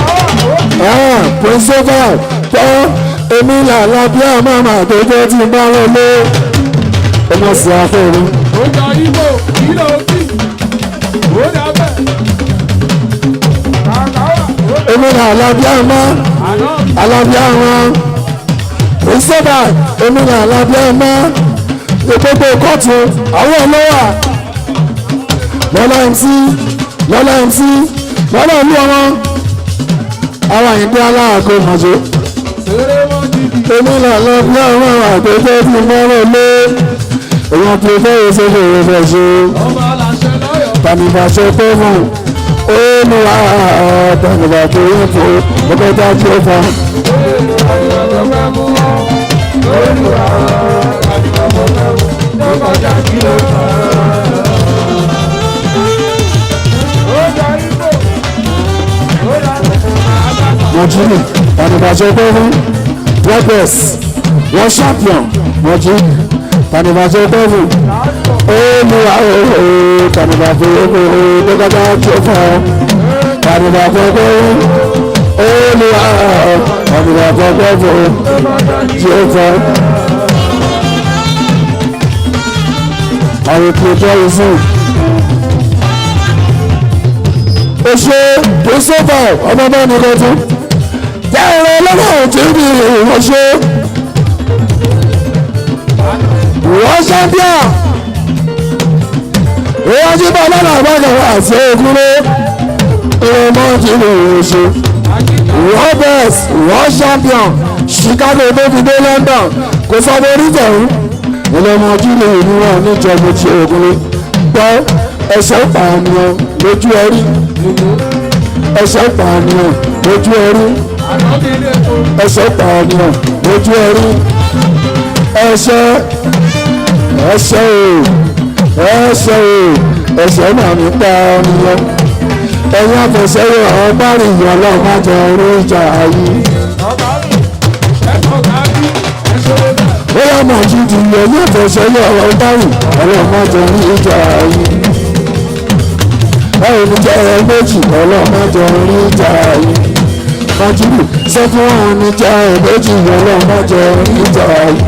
S1: Pírísọ́fà tọ́ èmi làlá bí àmàmà tó jẹ́ tí bá wọn lé. Ó mọ̀ sí afẹ́rẹ́.
S2: Ó jọ Ibo, ìlò òkì, ó dábẹ́.
S1: Èmi làlá bí àmà, alábí àmà. Pírísọ́fà èmi làlá bí àmà. Gbogbo kọ́ọ̀tù àwọn ọlọ́wà lọ́lá MC lọ́lá ìlú ọmọ àwọn àyíndé aláàgó mọ̀jọ́. èmi lànà bí àwọn àgbẹ̀fẹ́ ti mọ́rọ̀ lé èèyàn tó fẹ́ ṣe lè rẹ̀ ṣe tàbíbàṣẹ tó mú olùwà tàbíbà tó yẹ fún ọgọ́ta tí ó fa. Mọ̀jìnì tàbíbàṣẹ tó mú progress wọ́n champion mọ̀jìnì tàbíbàṣẹ tó mú olùwà tàbíbà tó yẹ fún ọgọ́ta tí ó fa. Tàbíbà tó mú olùwà tàbíbà tó yẹ fún tí ó fa. Àwọn ìpínlẹ̀ ìsìn ó ṣe tó sọ́fà ọmọ bá nìkan tún jẹ́ ẹ̀rọ ọlọ́wọ́ tí ń bí ìwọ̀n ṣe wọ́n ṣàbíà wọ́n jí bá lọ́nà àbájọba àti ògúnlé ìwọ̀n mọ́ tí ń bí ìwọ̀n ṣe wọ́n best wọ́n champion Chicago david dé London kò sọ bó rí tẹ̀hún ìlọ́mọ ojú lè ní wọn níjọba tí ògúnlé gbọ́ ẹ̀ṣẹ̀ pààyàn lójú ẹrí ẹ̀ṣẹ̀ pààyàn lójú ẹrí ẹ̀ṣẹ̀ pààyàn lójú ẹrí ẹ̀ṣẹ̀ ẹ̀ṣẹ̀ náà ní pààyàn ẹ̀yìn àfẹsẹ̀yẹ ọba rìnyàn ọlọ́run má jẹ orí ìjà ayé. bóyá màjú di ẹ̀yìn àfẹsẹ̀yẹ ọba rìn ọlọ́run má jẹ orí ìjà ayé. báwo ni jẹ́ ẹ méjì ọlọ́run má jẹ orí ìjà ayé. májúlù sọ fún wọn ní jẹ́ ẹ méjì ọlọ́run má jẹ orí ìjà ayé.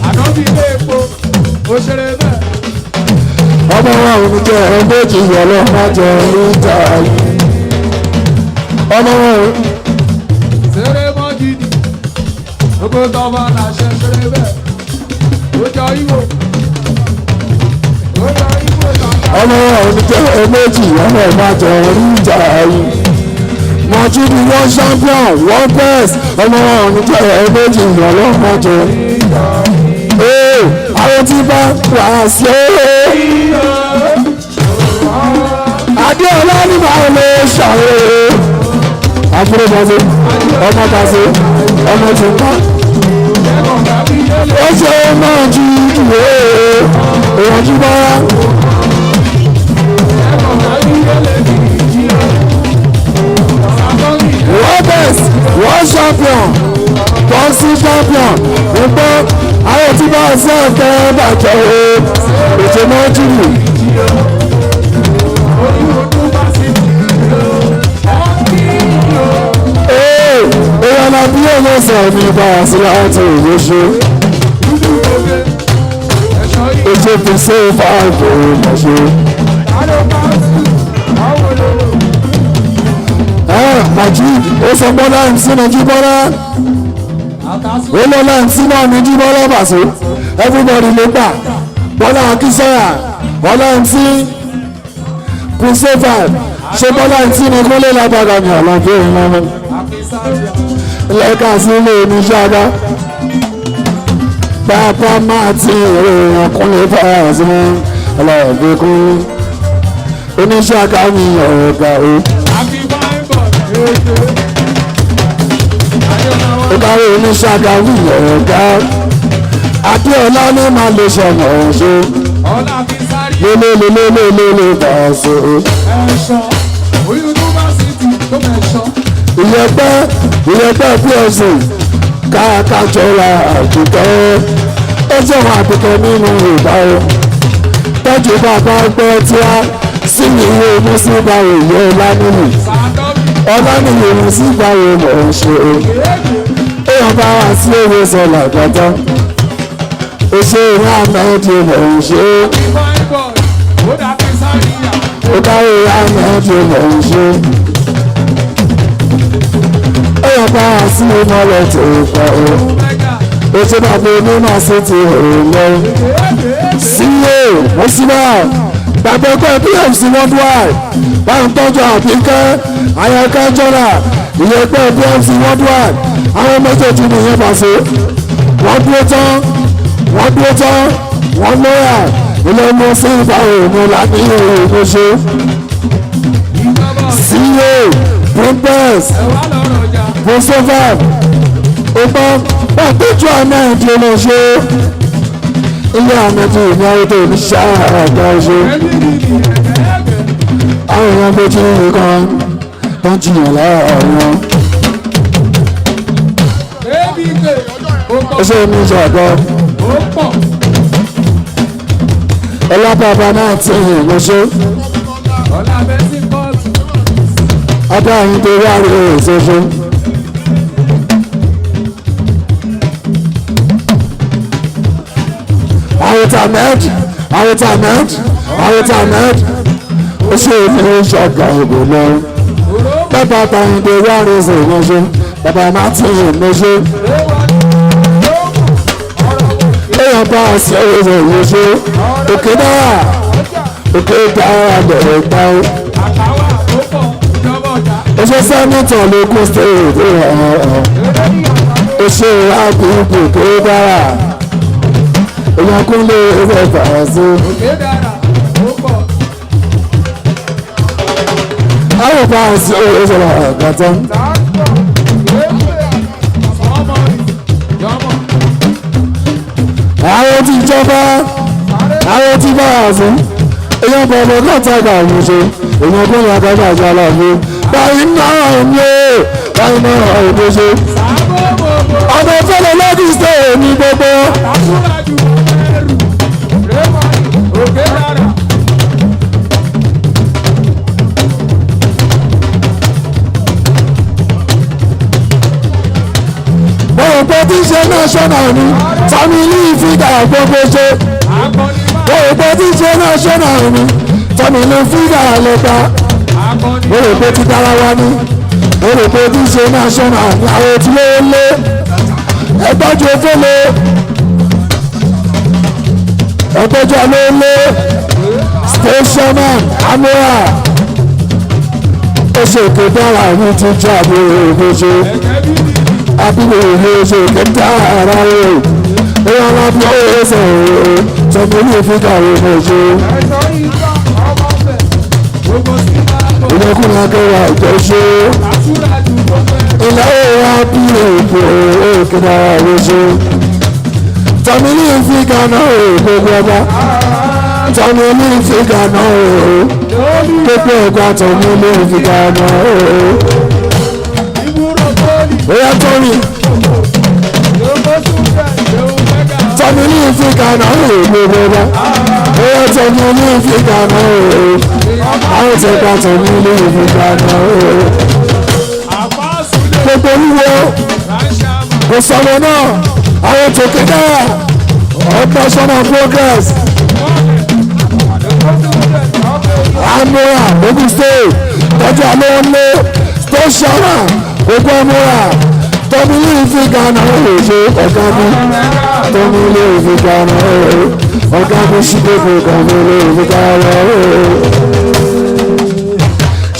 S2: ànábì ilé epo òṣèré bẹ́ẹ̀.
S1: ọmọ wa ò ní jẹ́ ẹ méjì ọlọ́run má jẹ orí ìjà ayé. ọmọ wa ò.
S2: ṣeré mọ́ gidi gbogbo tọ́ba làṣẹ ṣeré bẹ́ẹ̀ ó jọ ìwò
S1: ọmọ wa ò ní jẹ́ ẹ méjì ọlọ́run má jẹ orí ìjà ayé. Mọ̀júdì wọ́n champion wọ́n best ọmọ wa ò ní jẹ́ ẹ méjì ọlọ́run má jẹ orí ìjà ayé. àwọn tí bá wà sí Adéọlá ní báwo lè ṣàwòrán àbúrò bọ́sẹ̀ ọmọ bọ́sẹ̀ ọmọ tó ń bá ó ṣe máa ju ìwé ìwọ̀njú bá world best world champion bọ́sì champion nígbà àwọn tí bá ṣe ẹ̀fẹ́ bàjẹ́ o ètò náà jùlọ. èèyàn náà bí èèyàn sọ ní bá a sí láti òye ṣe ètò fi ṣe fáàgì òye ṣe. Majid ó sọ bọ́lá MC náà jí bọ́lá ó lọ́lá MC náà ní jí bọ́lá bàṣọ everybody ló gbà bọ́lá akínsọ́yà bọ́lá MC kùsẹ́fà ṣe bọ́lá MC ní kọ́lé lágbàdà ní àlàfo ìlànà lẹ́ka sílé oníṣàgá bàbá máa ti ìròyìn ọkùnrin fàásì mọ́ ọlọ́ọ̀gbẹ́kún oníṣàgá ní ọ̀gá o. ó kárí oníṣàgá ní ọ̀gá Adéọlá ní máa lè ṣọ̀nà ọ̀ṣọ́ lélẹ́lẹ́lẹ́lẹ́lẹ́ fàásì ìyẹ̀pẹ̀ plc káàkájọra àtúntọ́ ó jẹ́wọ́n àtúntọ́ nínú ìbáwọ̀ tọ́jú bàbá gbọ́ tí a sì ní ìwé mùsùlùmí ìwé ọlánìyí mùsùlùmí mọ̀ ń ṣe èèyàn bá wà sí ewé sọ̀lá gbọ́tọ́ ó ṣe ìwé àmẹ́ẹ̀dì mọ̀ ń ṣe ó káwé àmẹ́ẹ̀dì mọ̀ ń ṣe. Èèyàn bá wà sí ìmọ̀lẹ̀ tó pa ó. Ó ṣe bàbá onímọ̀ sí ti òòlù. CEO Mùsùlùmá gbàgbé pé PFC worldwide bá ń tọ́jú Àbíkẹ́ Ayọ̀kẹ́ jọ́nà ìyẹ̀pẹ̀ BMC worldwide àwọn méjèèjì nìyẹn pàṣẹ wọ́n dúró tán wọ́n lọ́yà ilé mú sí ìbáwò òun láti ìròyìn ṣe CEO Princess Bosovan ọgbà pàtẹ́jọ́ àmì ìdílé ṣe ilé àmì tí ìnáwó tó ní ṣáàgbà ṣe àwọn èèyàn méjì nìkan tó ń jiyàn láàárín ó ṣe ní ìṣàgbọ́ ọlábàbà náà tí ìlú ṣe ọdá yìí tó wà rí òṣèṣe àwòtàmẹ́d ó ṣe ní ìṣàgbà ògbò náà bàbá báyìí tó wà rí òṣèṣe bàbá náà tí ìlú ṣe èèyàn bá ṣe òṣèṣe òkè dára bẹ̀rẹ̀ gbáwó ó ṣe sẹ́nitọ̀ lókun state ó ṣe àbíkù tó dára èèyàn kúnlé ẹgbẹ́ fàásù àwọn bá ṣe òṣèlú àgbàtà àwọn tí ìjọba àwọn tí bá àṣẹ èèyàn bọ̀bọ̀ náà tàgbà àmúṣe èèyàn kún ìyá tàgbà àjọ aláàfin báyìí náà ń lé báyìí náà ń tó ṣe ọmọ fẹ́lẹ̀ lọ́dún stéè ní gbogbo bọ̀wọ̀pọ̀ tí ṣe national ni family figure gbogbo ṣe bọ̀wọ̀pọ̀ tí ṣe national ni family figure lẹ́ta bọ̀wọ̀pọ̀ tí dára wá ní bọ̀wọ̀pọ̀ tí ṣe national ni àwọn tí ó lé ẹgbẹ́jọ fẹ́lẹ̀ ẹgbẹ́jọ ló lé stationman amora ó ṣe ètò dára ní ti jáde òṣè abúlé ìhóṣe kẹta ara rẹ̀ ó yà wá bí ó ṣe òun tọ́pọ̀ ní ìfíkà ìhóṣe ìlẹ́kùnrin akẹ́wà ìjọṣe ilẹ̀ òwà bí èkó òkèdà ìhóṣe tọ́mí ní ìfíkà náà gbogbo ọba tọ́mí ní ìfíkà náà gbogbo ọgbà tọ́mí ní ìfíkà náà bóyá tọ́mí ní ìfíkà náà gbogbo ọba bóyá tọ́mí ní ìfíkà náà àwọn tẹ́ka tọ́mí ní ìfíkà náà gbogbo olúwo kò sọ̀rọ̀ náà àwọn tòkè náà operational progress amora Ogun State tọ́jú alóńlé station gbogbo amora tọ́mí ní ìfíkà náà ṣe ọ̀gá mi tọ́mí ní ìfíkà náà ọ̀gá mi ṣùgbọ́n tọ́mí ní ìfíkà náà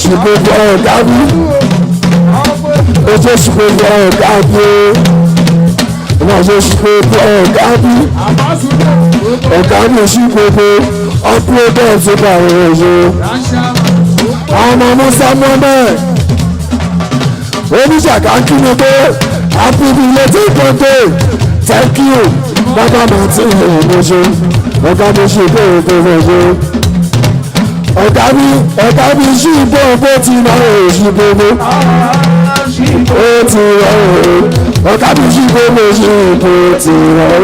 S1: ṣùgbọ́n ọ̀gá mi ojú ṣùgbọ́n ọ̀gá mi ìwọ̀nṣẹ́ ṣùgbọ́n ọ̀gá mi ṣùgbọ́n ọ̀pọ̀lọpọ̀ tó bá rẹ̀ ṣe àwọn ọmọ musa mọ́mẹ́ oníṣàkà kí ni pé happy belated birthday thank you bàbá martin ọ̀gbọ̀ṣẹ́ ọ̀gá mi ṣùgbọ́n ọ̀gbọ̀ṣẹ́ ọ̀gá mi ṣùgbọ́n ọ̀gbọ̀ tí náà ṣùgbọ́n ó ti rọ̀ ọ̀gá mi ṣùgbọ́n ọ̀gbọ̀ tí náà